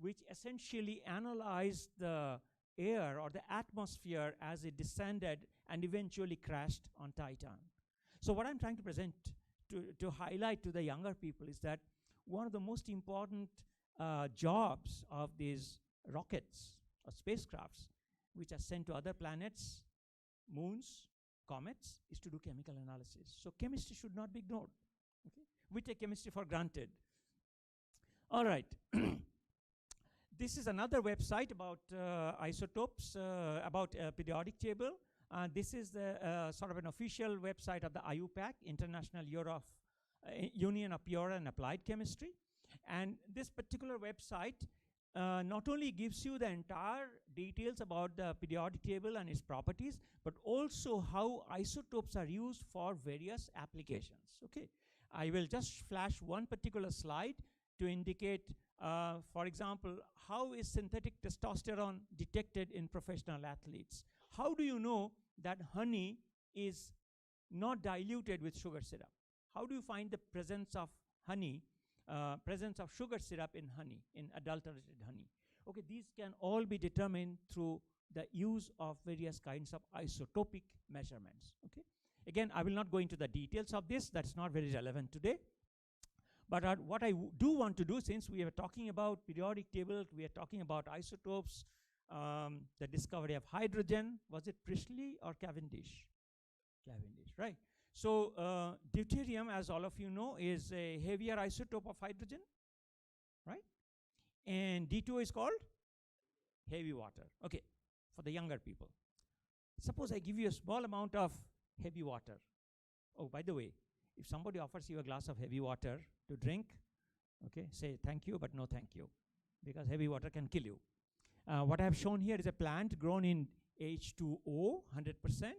which essentially analyzed the air or the atmosphere as it descended and eventually crashed on Titan. So what I'm trying to present, to highlight to the younger people, is that one of the most important jobs of these rockets or spacecrafts, which are sent to other planets, moons, comets, is to do chemical analysis. So chemistry should not be ignored. Okay? We take chemistry for granted. All right. This is another website about isotopes, about periodic table. This is the sort of an official website of the IUPAC, International Union of Pure and Applied Chemistry. And this particular website not only gives you the entire details about the periodic table and its properties, but also how isotopes are used for various applications. Okay, I will just flash one particular slide to indicate, for example, how is synthetic testosterone detected in professional athletes? How do you know that honey is not diluted with sugar syrup. How do you find the presence of honey, presence of sugar syrup in honey, in adulterated honey? Okay, these can all be determined through the use of various kinds of isotopic measurements. Okay, again, I will not go into the details of this. That's not very relevant today. But what I do want to do, since we are talking about periodic table, we are talking about isotopes, the discovery of hydrogen. Was it Priestley or Cavendish? Cavendish, right? So deuterium, as all of you know, is a heavier isotope of hydrogen, right? And D2O is called heavy water. Okay, for the younger people. Suppose I give you a small amount of heavy water. Oh, by the way, if somebody offers you a glass of heavy water to drink, okay, say thank you, but no thank you, because heavy water can kill you. What I have shown here is a plant grown in H2O, 100%,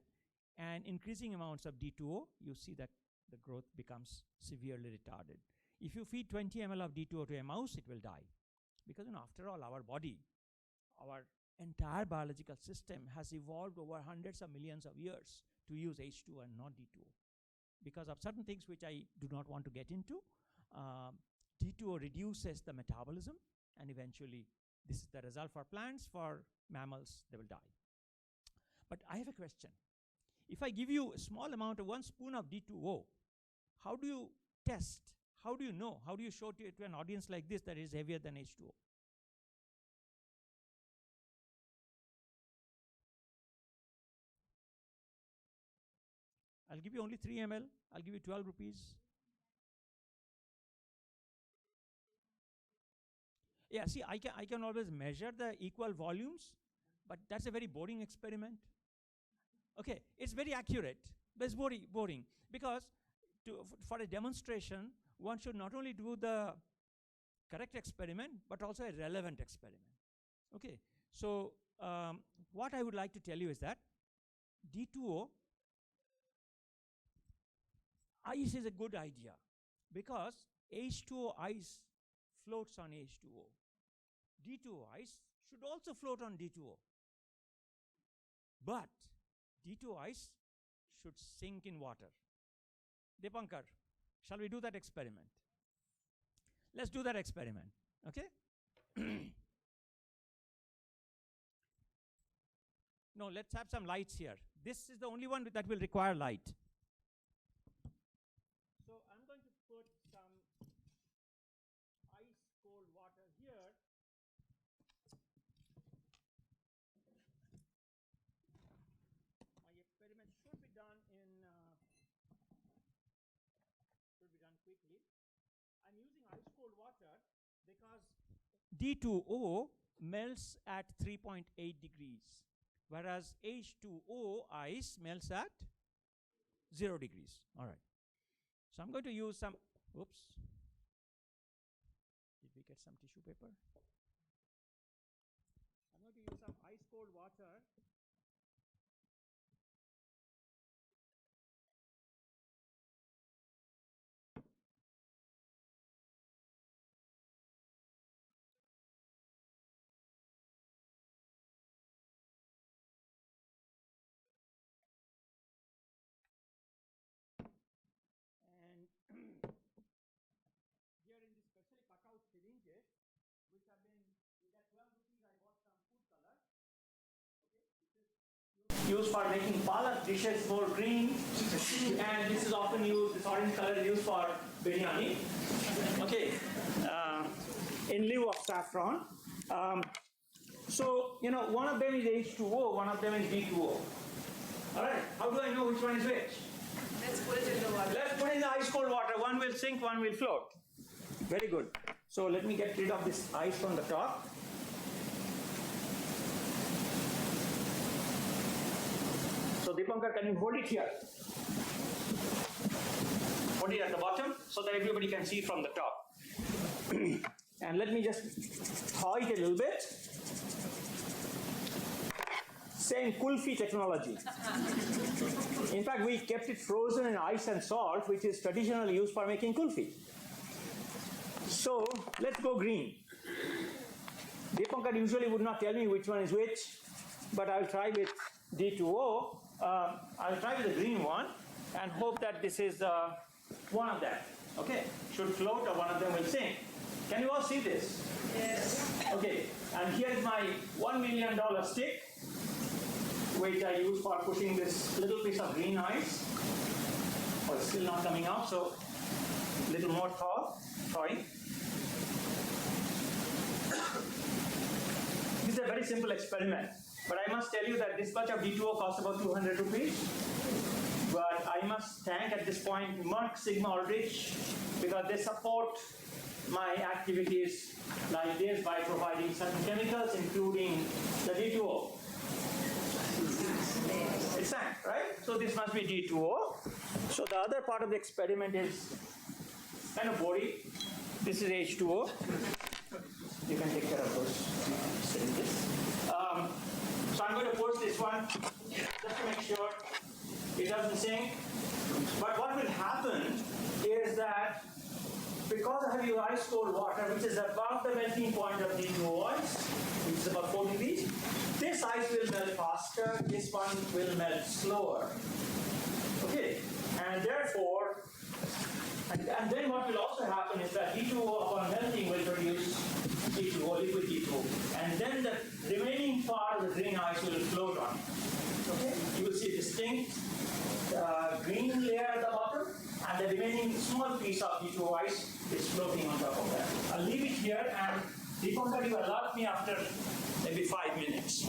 and increasing amounts of D2O, you see that the growth becomes severely retarded. If you feed 20 ml of D2O to a mouse, it will die. Because after all, our body, our entire biological system has evolved over hundreds of millions of years to use H2O and not D2O. Because of certain things which I do not want to get into, D2O reduces the metabolism, and eventually this is the result for plants. For mammals, they will die. But I have a question. If I give you a small amount of 1 spoon of D2O, how do you test? How do you know? How do you show to an audience like this that it is heavier than H2O? I'll give you only 3 ml. I'll give you 12 rupees. Yeah, see, I can always measure the equal volumes, but that's a very boring experiment. Okay, it's very accurate, but it's boring because for a demonstration, one should not only do the correct experiment, but also a relevant experiment. Okay, so what I would like to tell you is that D2O ice is a good idea because H2O ice floats on H2O. D2O ice should also float on D2O. But D2O ice should sink in water. Dipankar, shall we do that experiment? Let's do that experiment, okay? No, let's have some lights here. This is the only one that will require light. So I'm going to put some ice cold water here. My experiment should be done quickly. I'm using ice cold water because D2O melts at 3.8 degrees, whereas H2O ice melts at 0 degrees. All right. So I'm going to use some, oops. Did we get some tissue paper? I'm going to use some ice cold water. Here in this specially cut out syringes, which have been, with that 12 rupees, I bought some food color. Okay, this is used for making palak dishes more green, and this is often used, this orange color is used for biryani. Okay, in lieu of saffron. So, you know, one of them is H2O, one of them is D2O. All right, how do I know which one is which? Let's put it in the water. Let's put it in the ice cold water. One will sink, one will float. Very good. So let me get rid of this ice from the top. So Dipankar, can you hold it here? Hold it at the bottom so that everybody can see from the top. And let me just thaw it a little bit. Same kulfi technology. In fact, we kept it frozen in ice and salt, which is traditionally used for making kulfi. So let's go green. Dipankar usually would not tell me which one is which, but I'll try with D2O. I'll try with the green one. and hope that this is one of them. Okay, should float or one of them will sink. Can you all see this? Yes. Okay, and here is my $1 million stick, which I use for pushing this little piece of green ice. Oh, it's still not coming out, so a little more thawing. This is a very simple experiment, but I must tell you that this batch of D2O costs about 200 rupees. But I must thank at this point Merck Sigma Aldrich, because they support my activities like this by providing certain chemicals, including the D2O. It's sand, right? So this must be D2O. So the other part of the experiment is kind of boring. This is H2O. You can take care of those syringes. So I'm going to push this one just to make sure it doesn't sink. But what will happen is that because I have your ice cold water, which is above the melting point of D2O ice, which is about 4 degrees, this ice will melt faster, this one will melt slower. Okay, and therefore, and then what will also happen is that D2O upon melting will produce D2O, liquid D2O, and then the remaining part of the green ice will float on. Okay, you will see distinct green layer at the bottom, and the remaining small piece of D2O ice is floating on top of that. I'll leave it here, and Deepankar, you alert me after maybe 5 minutes.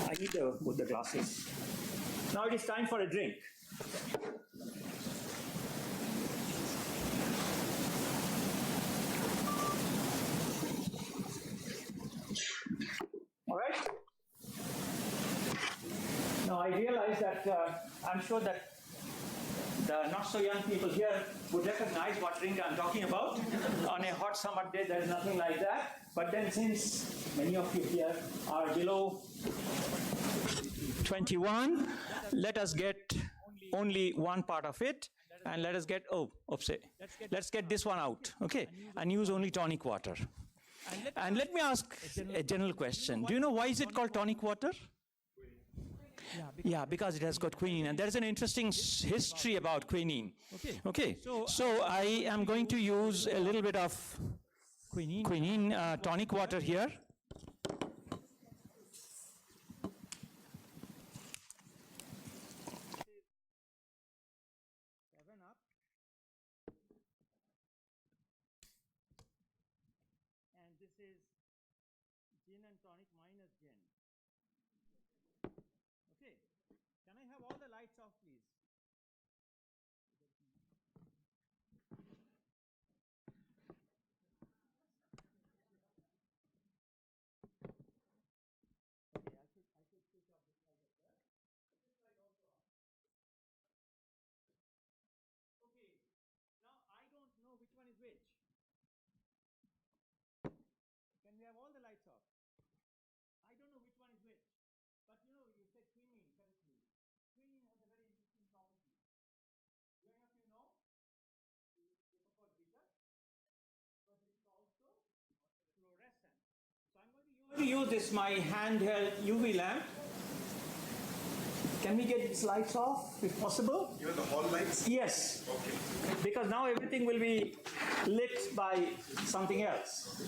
I need to put the glasses. Now it is time for a drink. All right? Now I realize that I'm sure that the not so young people here would recognize what drink I'm talking about. On a hot summer day, there is nothing like that. But then since many of you here are below 21, let us get only one part of it, and let us get, let's get this one out, okay? And use only tonic water. And let me ask a general question. Do you know why is it called tonic water? Yeah, because it has got quinine, and there's an interesting history about quinine. Okay, so I am going to use a little bit of quinine tonic water here. And this is gin and tonic minus gin. Okay, can I have all the lights off, please? Okay, I should switch off this light as well. This light also off. Okay, now I don't know which one is which. Can we have all the lights off? I don't know which one is which. But you know, you said quinine correctly. Quinine has a very interesting property. Do any of you know? Difficult research. But it is also fluorescent. So I'm going to use this, my handheld UV lamp. Can we get these lights off, if possible? Even the hall lights? Yes. Okay. Because now everything will be lit by something else.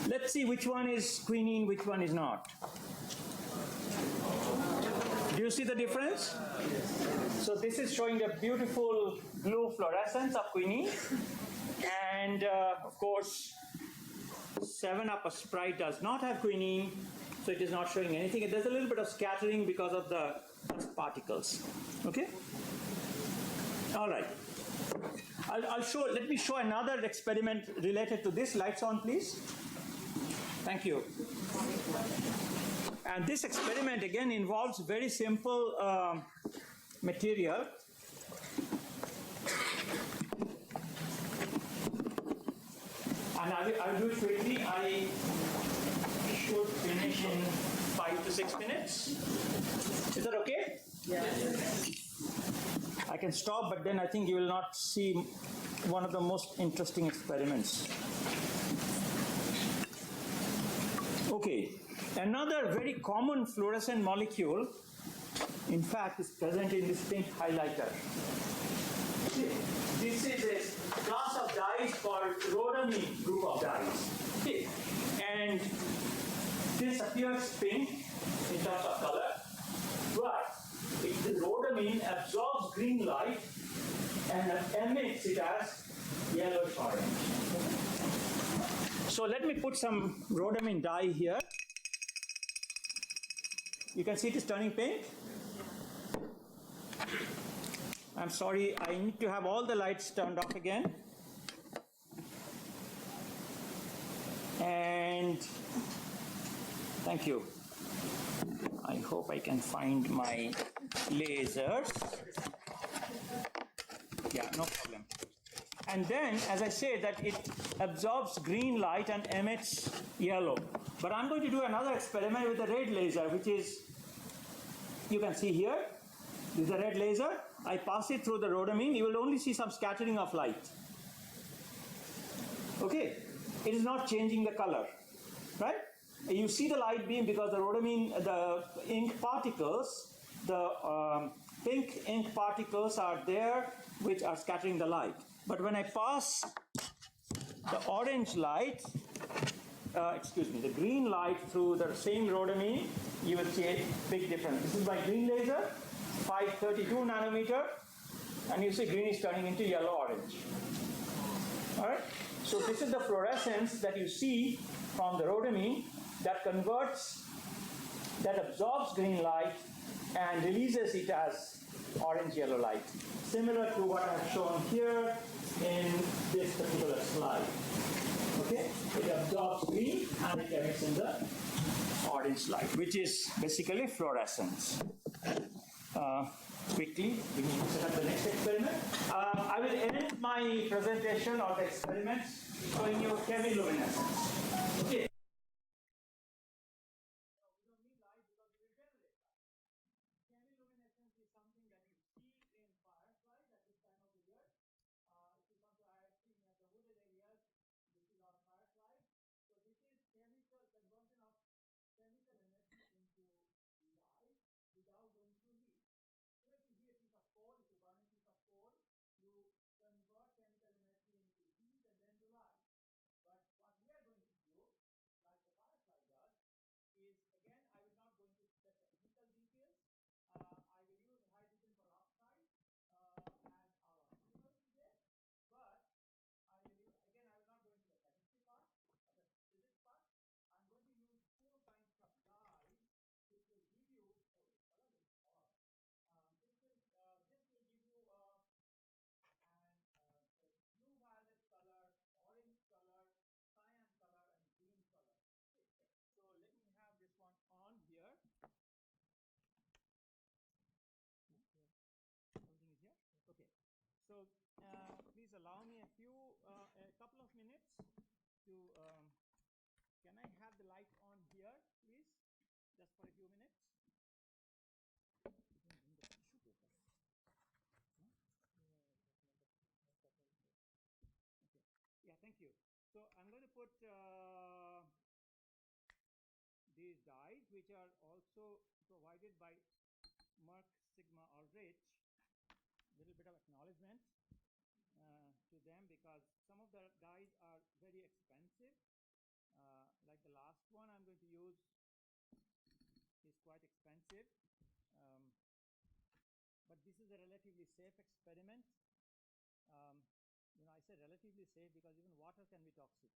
Let's see which one is quinine, which one is not. Do you see the difference? So this is showing the beautiful blue fluorescence of quinine. And of course, 7-Up a Sprite does not have quinine, so it is not showing anything. There's a little bit of scattering because of the dust particles. Okay? All right. Let me show another experiment related to this. Lights on, please. Thank you. And this experiment again involves very simple material. And I'll do it quickly. I should finish in 5 to 6 minutes. Is that okay? Yes. I can stop, but then I think you will not see one of the most interesting experiments. Okay, another very common fluorescent molecule in fact, is present in this pink highlighter. Okay. This is a class of dyes called rhodamine group of dyes. Okay. And this appears pink in terms of color, but the rhodamine absorbs green light and emits it as yellowish orange. So let me put some rhodamine dye here. You can see it is turning pink. I'm sorry, I need to have all the lights turned off again. And thank you. I hope I can find my lasers. Yeah, no problem. And then, as I say, that it absorbs green light and emits yellow. But I'm going to do another experiment with the red laser, which is, you can see here, this is a red laser. I pass it through the rhodamine. You will only see some scattering of light. Okay, it is not changing the color, right? You see the light beam because the rhodamine, the ink particles, the pink ink particles are there which are scattering the light. But when I pass the orange light, the green light through the same rhodamine, you will see a big difference. This is my green laser, 532 nanometer, and you see green is turning into yellow-orange. All right? So this is the fluorescence that you see from the rhodamine that converts, that absorbs green light and releases it as orange-yellow light, similar to what I have shown here in this particular slide. Okay? It absorbs green and it emits in the orange light, which is basically fluorescence. Quickly, we need to set up the next experiment. I will end my presentation of the experiments showing you chemiluminescence. Okay. Chemiluminescence is something that you see in fireflies at this time of the year. If you come to IISc near the wooded areas, this is our fireflies. So this is chemical conversion of chemical energy into light without going through heat. So if you heat a piece of coal, if you burn a piece of coal, you convert chemical energy into heat and then to light. But what we are going to do, like the firefly does, is again, I will not go into the technical details. I will use hydrogen peroxide as our fuel today, but I will use, again, I will not go into the chemistry part, but the physics part. I'm going to use 4 kinds of dyes, which will give you, oh, this color is odd. This will give you a blue violet color, orange color, cyan color, and green color. Okay. So let me have this one on here. Everything is here? Okay. So please allow me a couple of minutes to, can I have the light on here, please? Just for a few minutes. Yeah, thank you. So I'm going to put these dyes, which are also provided by Merck Sigma Aldrich. A little bit of acknowledgement to them because some of the dyes are very expensive. Like the last one I'm going to use is quite expensive. But this is a relatively safe experiment. I say relatively safe because even water can be toxic.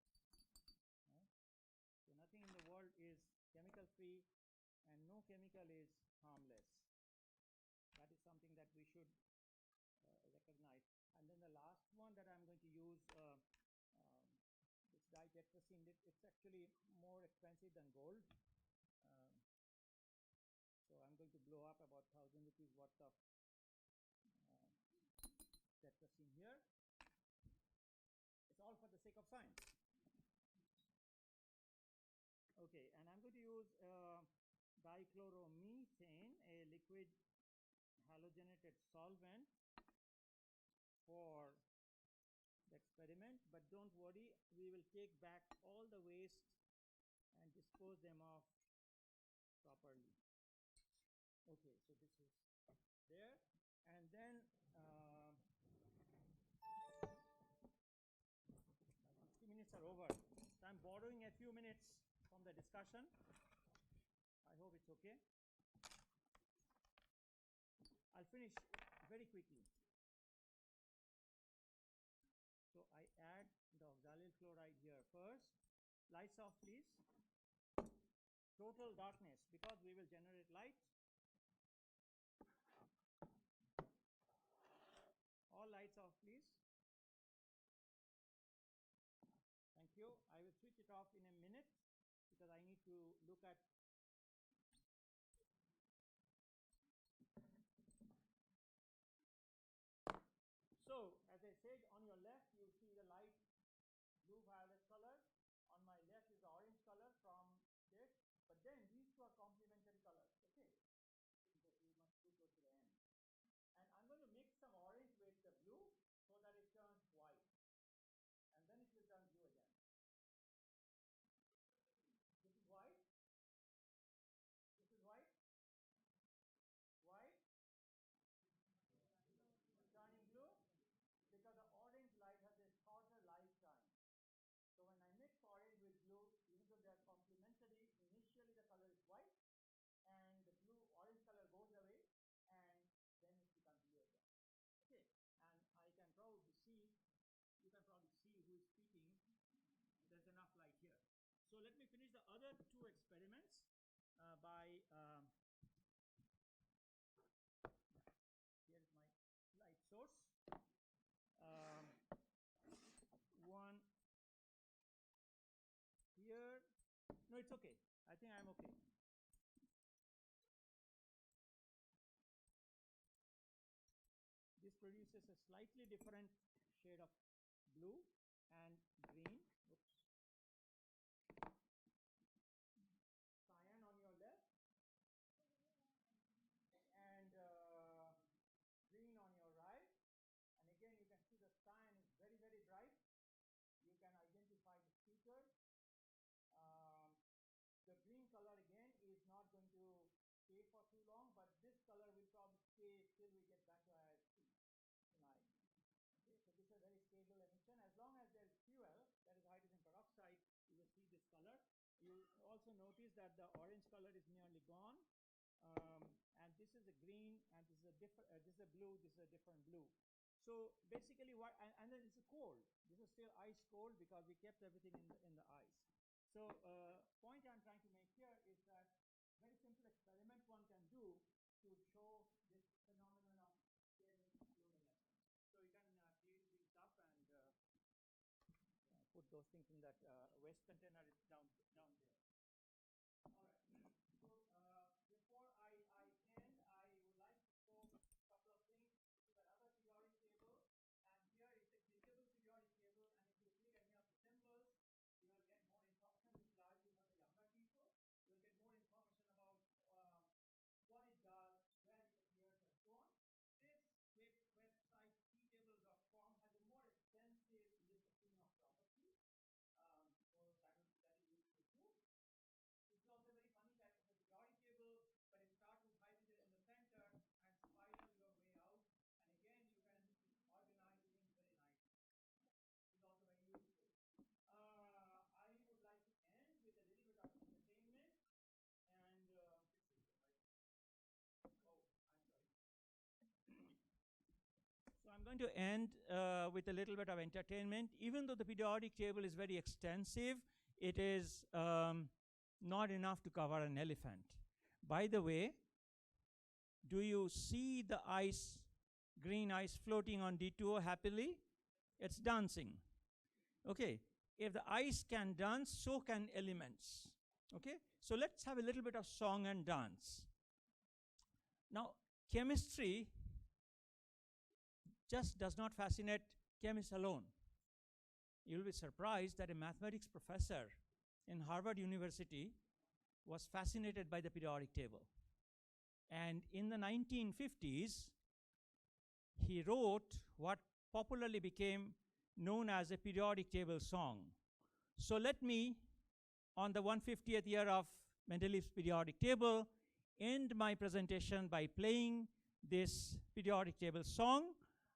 Right? So nothing in the world is chemical free and no chemical is harmless. That is something that we should recognize. And then the last one that I'm going to use, this ditetracine, it's actually more expensive than gold. So I'm going to blow up about 1,000 rupees worth of tetracine here. It's all for the sake of science. Okay, and I'm going to use dichloromethane, a liquid halogenated solvent for the experiment, but don't worry, we will take back all the waste and dispose them off properly. Okay, so this then my 60 minutes are over. So I'm borrowing a few minutes from the discussion. I hope it's okay. I'll finish very quickly. So I add the oxalyl chloride here first. Lights off, please. Total darkness, because we will generate light. All lights off, please. Thank you. I will switch it off in a minute because I need to look at. So, as I said, on your left you see the light blue-violet color. On my left is the orange color from this. But then these two are complementary colors. Okay, you must do close to the end. And I'm going to mix some orange with the blue so that it turns white. And then it will turn blue again. This is white. This is white. White. Turning blue because the orange light has a shorter lifetime. So when I mix orange with blue, even though they are complementary, initially the color is white and the blue orange color goes away and then it becomes blue again. Okay, and I can probably see, you can probably see who is speaking. There's enough light here. So let me finish the other two experiments by here is my light source. One here. No, it's okay. I think I'm okay. This produces a slightly different shade of blue and green. Oops. Cyan on your left and green on your right. And again, you can see the cyan is very, very bright. You can identify the speaker. The green color again is not going to stay for too long, but this color will probably stay till we get back to IISc tonight. Okay, so this is a very stable emission. As long as there is fuel, that is hydrogen peroxide, you will see this color. You also notice that the orange color is nearly gone, and this is a green, and this is a different. This is a blue. This is a different blue. So basically, what and then it's cold. This is still ice cold because we kept everything in the ice. So point I'm trying to make here is that very simple experiment one can do to show this phenomenon of getting luminescence. So you can clean these up and put those things in that waste container. It's down there. All right. So before I end, I would like to show a couple of things. This is another periodic table, and here is a clickable periodic table. And if you click any of the symbols, you will get more information, which largely for the younger people. You will get more information about what it does, where it appears, and so on. This website, ttables.com, has a more extensive listing of properties. So that is useful too. This is also a very funny type of a periodic table, but it starts with hydrogen in the center and spiral your way out. And again, you can organize things very nicely. This is also very useful. I would like to end with a little bit of entertainment and so I'm going to end with a little bit of entertainment. Even though the periodic table is very extensive, it is not enough to cover an elephant. By the way, do you see the ice, green ice floating on D2O happily? It's dancing. Okay, if the ice can dance, so can elements. Okay, so let's have a little bit of song and dance. Now, chemistry just does not fascinate chemists alone. You'll be surprised that a mathematics professor in Harvard University was fascinated by the periodic table. And in the 1950s, he wrote what popularly became known as a periodic table song. So let me, on the 150th year of Mendeleev's periodic table, end my presentation by playing this periodic table song.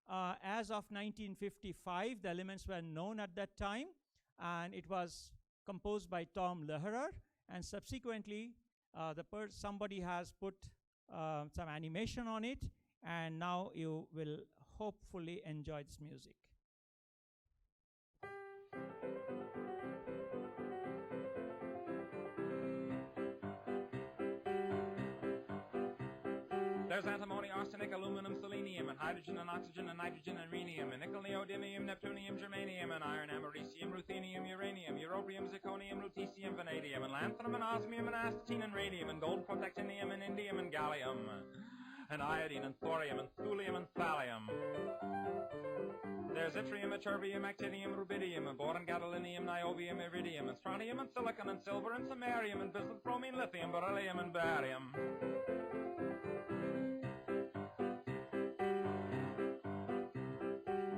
As of 1955, the elements were known at that time, and it was composed by Tom Lehrer, and subsequently somebody has put some animation on it, and now you will hopefully enjoy this music. There's antimony, arsenic, aluminum, selenium, and hydrogen, and oxygen, and nitrogen, and rhenium, and nickel, neodymium, neptunium, germanium, and iron, americium, ruthenium, uranium, europium, zirconium, lutetium, vanadium, and lanthanum, and osmium, and astatine, and radium, and gold, protactinium, and indium, and gallium, and iodine, and thorium, and thulium, and thallium. There's yttrium, ytterbium, actinium, rubidium, and boron, gadolinium, niobium, iridium, and strontium, and silicon, and silver, and samarium, and bismuth, bromine, lithium, beryllium, and barium.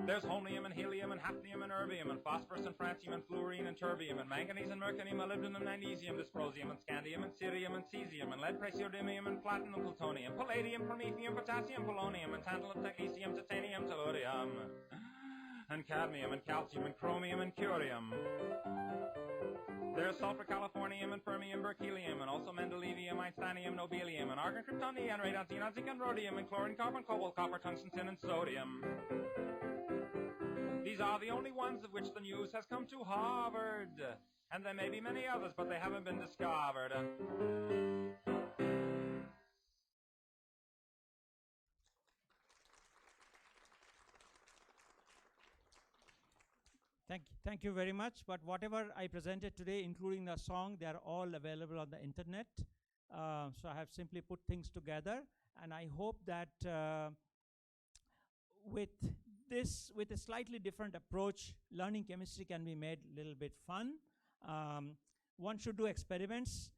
There's holmium and helium and hafnium and erbium and phosphorus and francium and fluorine and terbium and manganese and mercury, molybdenum, magnesium, dysprosium and scandium and cerium and cesium and lead, praseodymium and platinum, plutonium, palladium, promethium, potassium, polonium and tantalum, technetium, titanium, tellurium and cadmium and calcium and chromium and curium. There's sulfur, californium, and fermium, berkelium, and also mendeleevium, einsteinium, nobelium, and argon, krypton, neon, radon, xenon, zinc, and rhodium, and chlorine, carbon, cobalt, copper, tungsten, tin, and sodium. These are the only ones of which the news has come to Harvard. And there may be many others, but they haven't been discovered. Thank you very much. But whatever I presented today, including the song, they are all available on the internet. So I have simply put things together, and I hope that with a slightly different approach, learning chemistry can be made a little bit fun. One should do experiments.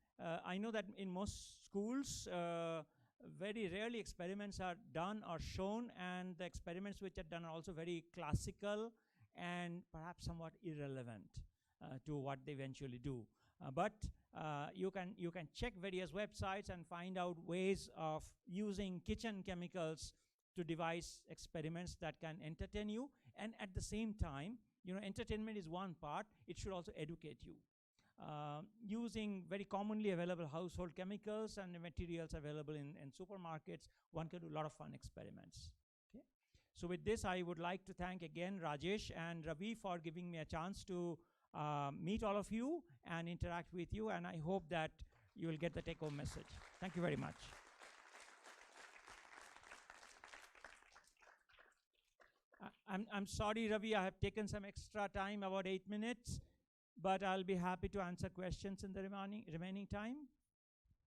I know that in most schools, very rarely experiments are done or shown, and the experiments which are done are also very classical and perhaps somewhat irrelevant to what they eventually do. But you can check various websites and find out ways of using kitchen chemicals to devise experiments that can entertain you, and at the same time, entertainment is one part, it should also educate you. Using very commonly available household chemicals and the materials available in supermarkets, one can do a lot of fun experiments. Okay? So with this, I would like to thank again Rajesh and Ravi for giving me a chance to meet all of you and interact with you, and I hope that you will get the take-home message. Thank you very much. I'm sorry, Ravi, I have taken some extra time, about 8 minutes, but I'll be happy to answer questions in the remaining time,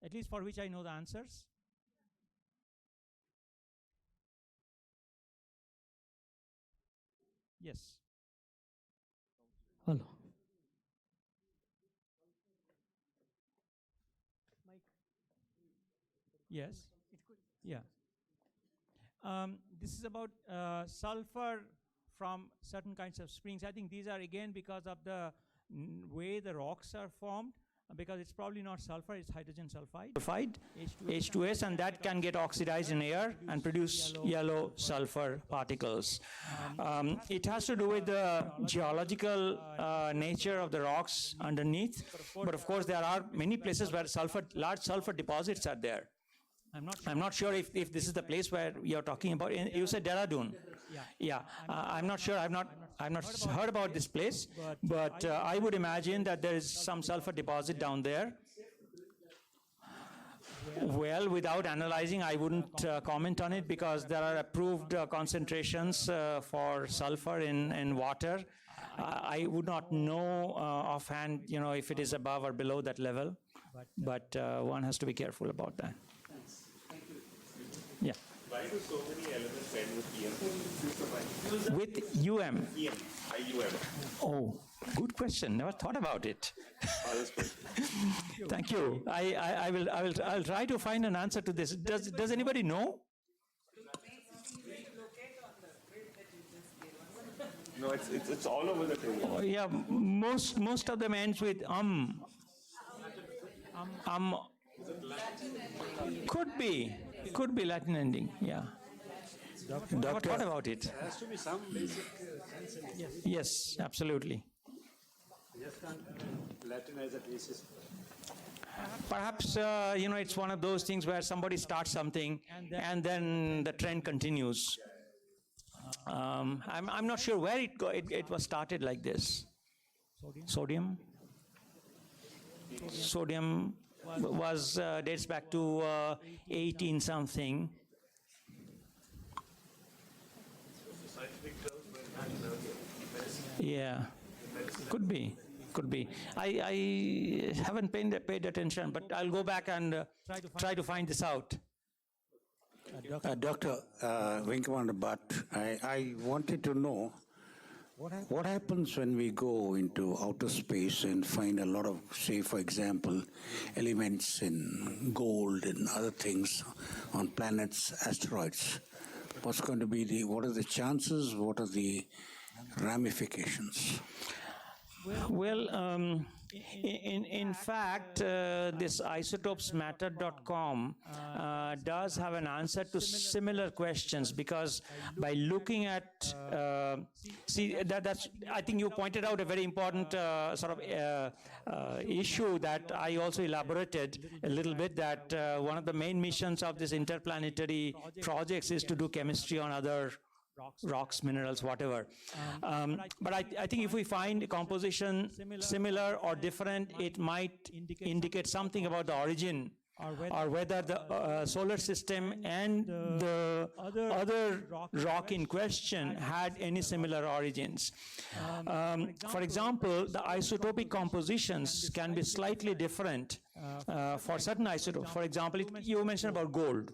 at least for which I know the answers. Yes. Hello. Yes. Yeah. This is about sulfur from certain kinds of springs. I think these are again because of the way the rocks are formed, because it's probably not sulfur, it's hydrogen sulfide, H2S, and that can get oxidized in air and produce yellow sulfur particles. It has to do with the geological nature of the rocks underneath, but of course there are many places where large sulfur deposits are there. I'm not sure if this is the place where you're talking about. You said Dehradun. Yeah. I'm not sure. I've not heard about this place, but I would imagine that there is some sulfur deposit down there. Well, without analyzing, I wouldn't comment on it, because there are approved concentrations for sulfur in water. I would not know offhand, if it is above or below that level, but one has to be careful about that. Yeah. Why do so many elements end with EM? With UM? EM, IUM. Oh, good question. Never thought about it. Oh, that's good. Thank you. I'll try to find an answer to this. Does anybody know? No, it's all over the table. Oh, yeah, most of them ends with Could be. Could be Latin ending, yeah. But what about it? There has to be some basic sense in it. Yes, absolutely. You just can't Latin as a basis. Perhaps, it's one of those things where somebody starts something and then the trend continues. I'm not sure where it was started like this. Sodium was dates back to 18 something. Yeah, could be. I haven't paid attention, but I'll go back and try to find this out. Dr. Venkaman Bhatt, I wanted to know what happens when we go into outer space and find a lot of, say, for example, elements in gold and other things on planets, asteroids. What's going to be what are the chances? What are the ramifications? Well, in fact, this isotopesmatter.com does have an answer to similar questions, because by looking at, that's, I think you pointed out a very important issue that I also elaborated a little bit, that one of the main missions of this interplanetary projects is to do chemistry on other rocks, minerals, whatever. But I think if we find composition similar or different, it might indicate something about the origin, or whether the solar system and the other rock in question had any similar origins. For example, the isotopic compositions can be slightly different for certain isotopes. For example, you mentioned about gold.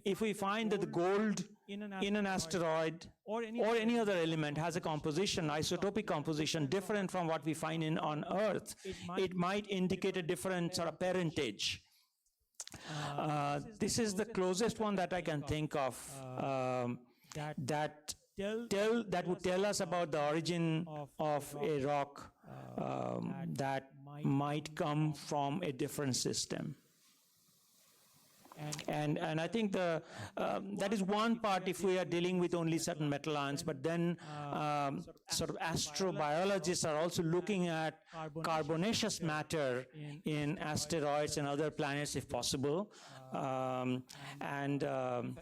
If we find that the gold in an asteroid or any other element has a composition, isotopic composition, different from what we find on Earth, it might indicate a different sort of parentage. This is the closest one that I can think of that would tell us about the origin of a rock that might come from a different system. And I think that is one part if we are dealing with only certain metal ions, but then sort of astrobiologists are also looking at carbonaceous matter in asteroids and other planets if possible, and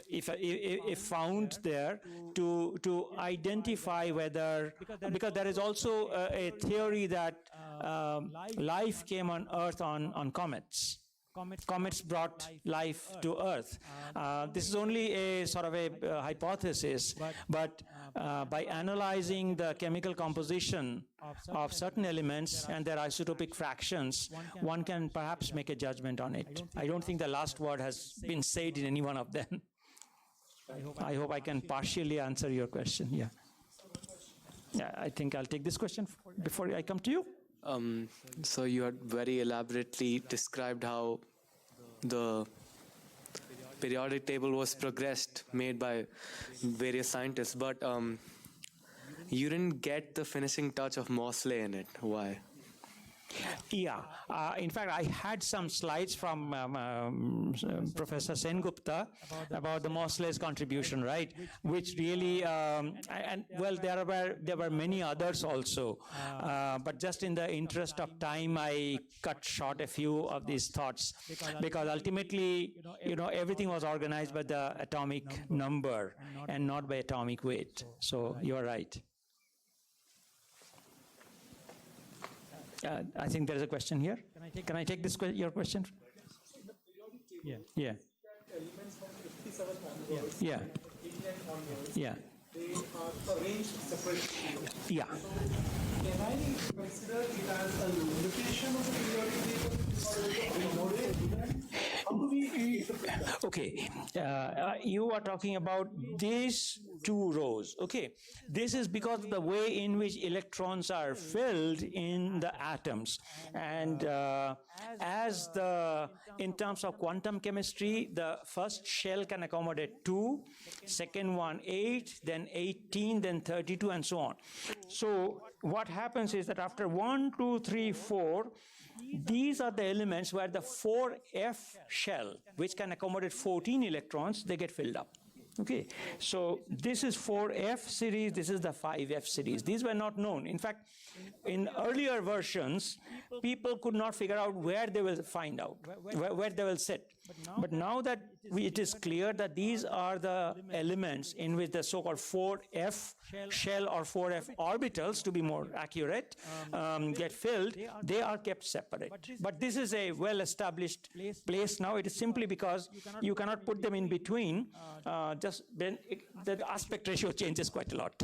if found there, to identify whether, because there is also a theory that life came on Earth on comets. Comets brought life to Earth. This is only a sort of a hypothesis, but by analyzing the chemical composition of certain elements and their isotopic fractions, one can perhaps make a judgment on it. I don't think the last word has been said in any one of them. I hope I can partially answer your question. Yeah. Yeah, I think I'll take this question before I come to you. So you had very elaborately described how the periodic table was progressed, made by various scientists, but you didn't get the finishing touch of Mosley in it. Why? Yeah, in fact, I had some slides from Professor Sengupta about the Mosley's contribution, right? Which really, and well, there were many others also, but just in the interest of time, I cut short a few of these thoughts, because ultimately, everything was organized by the atomic number and not by atomic weight. So you are right. I think there is a question here. Can I take this your question? Yeah. Yeah. Yeah. Yeah. They are arranged separately. Yeah. Can I consider it as a limitation of the periodic table? How do we Okay, you are talking about these two rows. Okay, this is because of the way in which electrons are filled in the atoms, and in terms of quantum chemistry, the first shell can accommodate 2, second one 8, then 18, then 32, and so on. So what happens is that after 1, 2, 3, 4, these are the elements where the 4F shell, which can accommodate accommodate 14 electrons, they get filled up. Okay, so this is 4F series, this is the 5F series. These were not known. In fact, in earlier versions, people could not figure out where they will find out, where they will sit. But now that it is clear that these are the elements in which the so-called 4F shell or 4F orbitals, to be more accurate, get filled, they are kept separate. But this is a well-established place now. It is simply because you cannot put them in between, just then the aspect ratio changes quite a lot.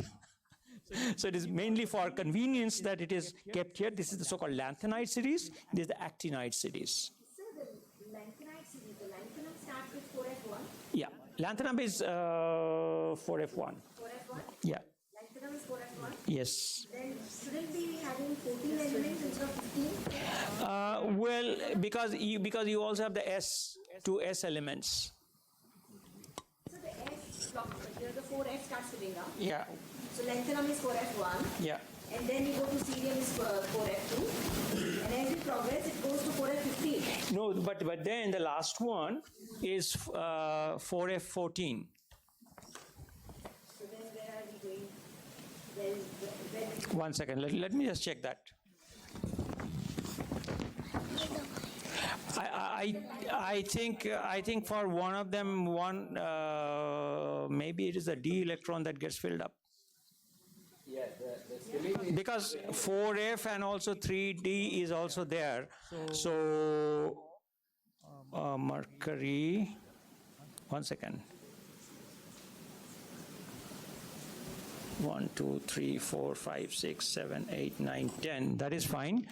So it is mainly for convenience that it is kept here. This is the so-called lanthanide series. This is the actinide series. So the lanthanide series, the lanthanum starts with 4F1? Yeah, lanthanum is 4F1. 4F1? Yeah. Lanthanum is 4F1? Yes. Then shouldn't we having 14 elements instead of 15? Well, because you also have the S, two S elements. So the S block, the 4F starts filling up. Yeah. So lanthanum is 4F1. Yeah. And then you go to cerium is 4F2. And as you progress, it goes to 4F15. No, but then the last one is 4F14. So then where are we going? Where 1 second, let me just check that. I think for one of them, maybe it is the D electron that gets filled up. Yeah, Because 4F and also 3D is also there. So mercury, 1 second. 1, 2, 3, 4, 5, 6, 7, 8, 9, 10. That is fine.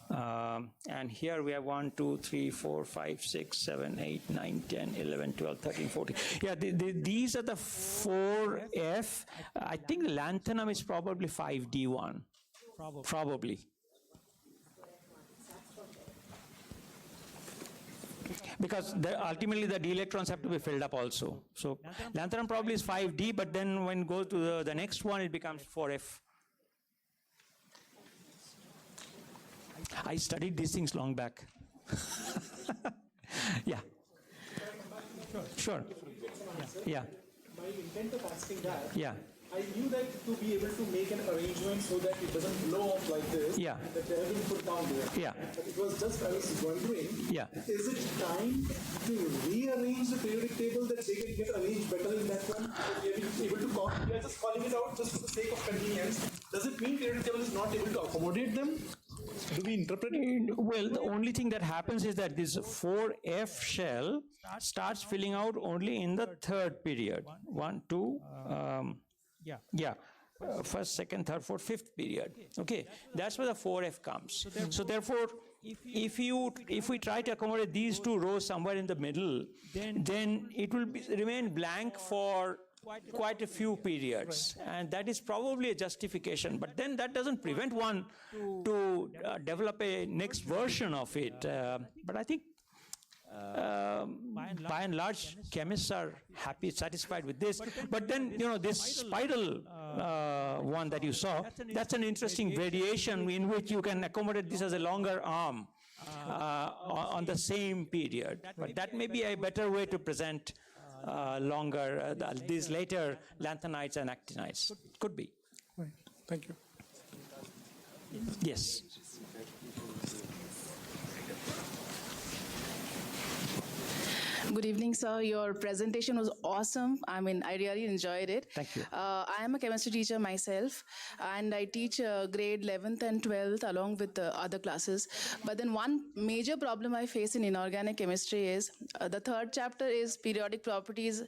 And here we have 1, 2, 3, 4, 5, 6, 7, 8, 9, 10, 11, 12, 13, 14. Yeah, these are the 4F. I think lanthanum is probably 5D1. Probably. Because ultimately the D electrons have to be filled up also. So lanthanum probably is 5D, but then when it goes to the next one, it becomes 4F. I studied these things long back. Yeah. Sure. Yeah. My intent of asking that, Yeah. I knew that to be able to make an arrangement so that it doesn't blow up like this, Yeah. that they have been put down there. Yeah. But it was just, I was wondering, Yeah. is it time to rearrange the periodic table that they can get arranged better in that one? That we are able to call, we are just calling it out just for the sake of convenience. Does it mean periodic table is not able to accommodate them? Do we interpret it? Well, the only thing that happens is that this 4F shell starts filling out only in the third period. 1, 2, yeah. First, second, third, fourth, fifth period. Okay, that's where the 4F comes. So therefore, if we try to accommodate these two rows somewhere in the middle, then it will remain blank for quite a few periods, and that is probably a justification. But then that doesn't prevent one to develop a next version of it. But I think by and large, chemists are happy, satisfied with this. But then, this spiral one that you saw, that's an interesting variation in which you can accommodate this as a longer arm on the same period. But that may be a better way to present longer, these later lanthanides and actinides. Could be. Right. Thank you. Yes. Good evening, sir. Your presentation was awesome. I mean, I really enjoyed it. Thank you. I am a chemistry teacher myself, and I teach grade 11th and 12th along with other classes. But then one major problem I face in inorganic chemistry is the third chapter is periodic properties.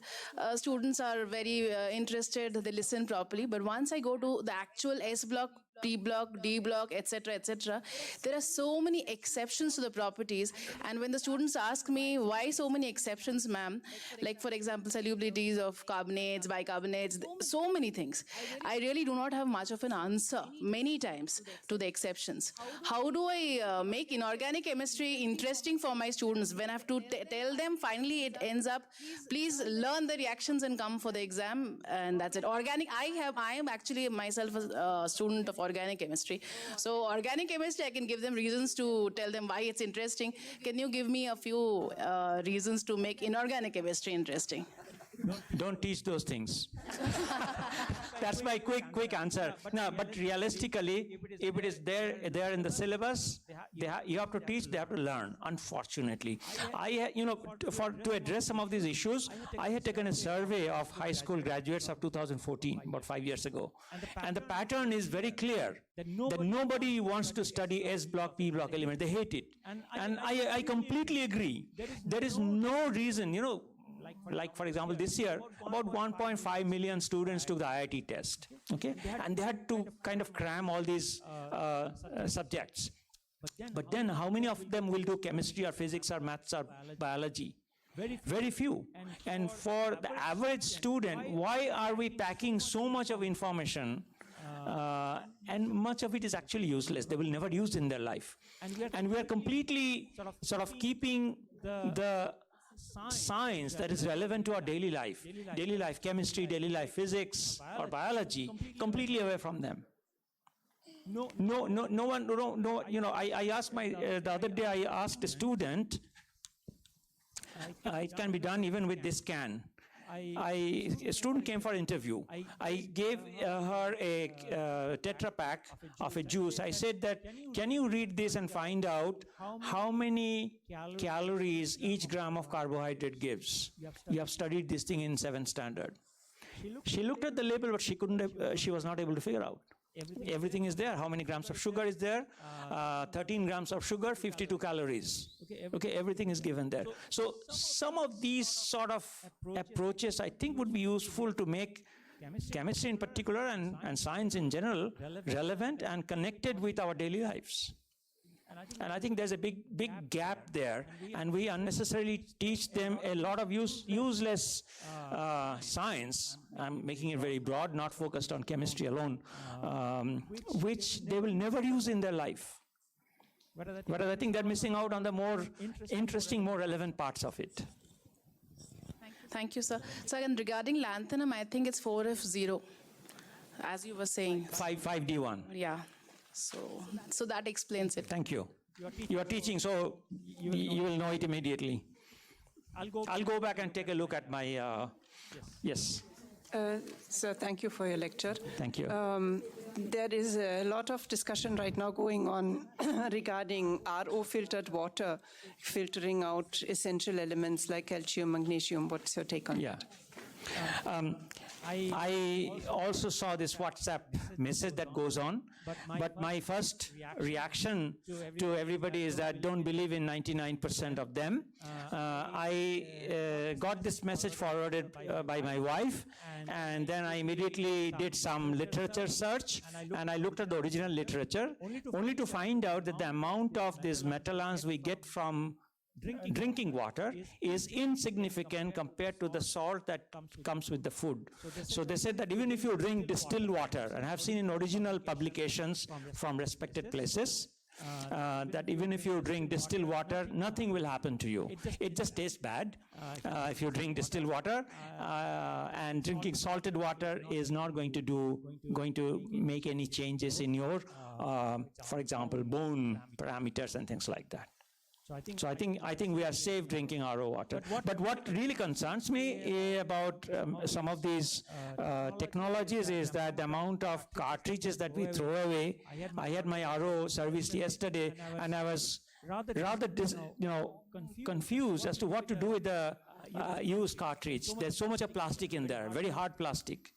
Students are very interested, they listen properly. But once I go to the actual S block, P block, D block, etc., there are so many exceptions to the properties. And when the students ask me, why so many exceptions, ma'am? Like, for example, solubilities of carbonates, bicarbonates, so many things. I really do not have much of an answer many times to the exceptions. How do I make inorganic chemistry interesting for my students when I have to tell them finally it ends up, please learn the reactions and come for the exam, and that's it. Organic, I am actually myself a student of organic organic chemistry. So organic chemistry, I can give them reasons to tell them why it's interesting. Can you give me a few reasons to make inorganic chemistry interesting? Don't teach those things. That's my quick answer. No, but realistically, if it is there in the syllabus, you have to teach, they have to learn. Unfortunately, to address some of these issues, I had taken a survey of high school graduates of 2014, about 5 years ago, and the pattern is very clear that nobody wants to study S block, P block element. They hate it, and I completely agree. There is no reason, like for example, this year, about 1.5 million students took the IIT test, okay? And they had to kind of cram all these subjects. But then how many of them will do chemistry or physics or maths or biology? Very few. And for the average student, why are we packing so much of information and much of it is actually useless? They will never use in their life. And we are completely sort of keeping the science that is relevant to our daily life chemistry, daily life physics or biology, completely away from them. No one, I asked the other day I asked a student, it can be done even with this can. A student came for interview. I gave her a Tetra Pak of a juice. I said that, can you read this and find out how many calories each gram of carbohydrate gives? You have studied this thing in 7th standard. She looked at the label, but she was not able to figure out. Everything is there. How many grams of sugar is there? 13 grams of sugar, 52 calories. Okay, everything is given there. So some of these sort of approaches I think would be useful to make chemistry in particular and science in general relevant and connected with our daily lives. And I think there's a big gap there, and we unnecessarily teach them a lot of useless science. I'm making it very broad, not focused on chemistry alone, which they will never use in their life. But I think they're missing out on the more interesting, more relevant parts of it. Thank you, sir. So again, regarding lanthanum, I think it's 4F0, as you were saying. 5D1. Yeah. So that explains it. Thank you. You are teaching, so you will know it immediately. I'll go back and take a look at my, yes. Sir, thank you for your lecture. Thank you. There is a lot of discussion right now going on regarding RO filtered water filtering out essential elements like calcium, magnesium. What's your take on that? I also saw this WhatsApp message that goes on, but my first reaction to everybody is that don't believe in 99% of them. I got this message forwarded by my wife, and then I immediately did some literature search, and I looked at the original literature, only to find out that the amount of these metal ions we get from drinking water is insignificant compared to the salt that comes with the food. So they said that even if you drink distilled water, and I have seen in original publications from respected places, that even if you drink distilled water, nothing will happen to you. It just tastes bad if you drink distilled water, and drinking salted water is not going to make any changes in your, for example, bone parameters and things like that. So I think we are safe drinking RO water. But what really concerns me about some of these technologies is that the amount of cartridges that we throw away. I had my RO serviced yesterday, and I was rather confused as to what to do with the used cartridge. There's so much of plastic in there, very hard plastic.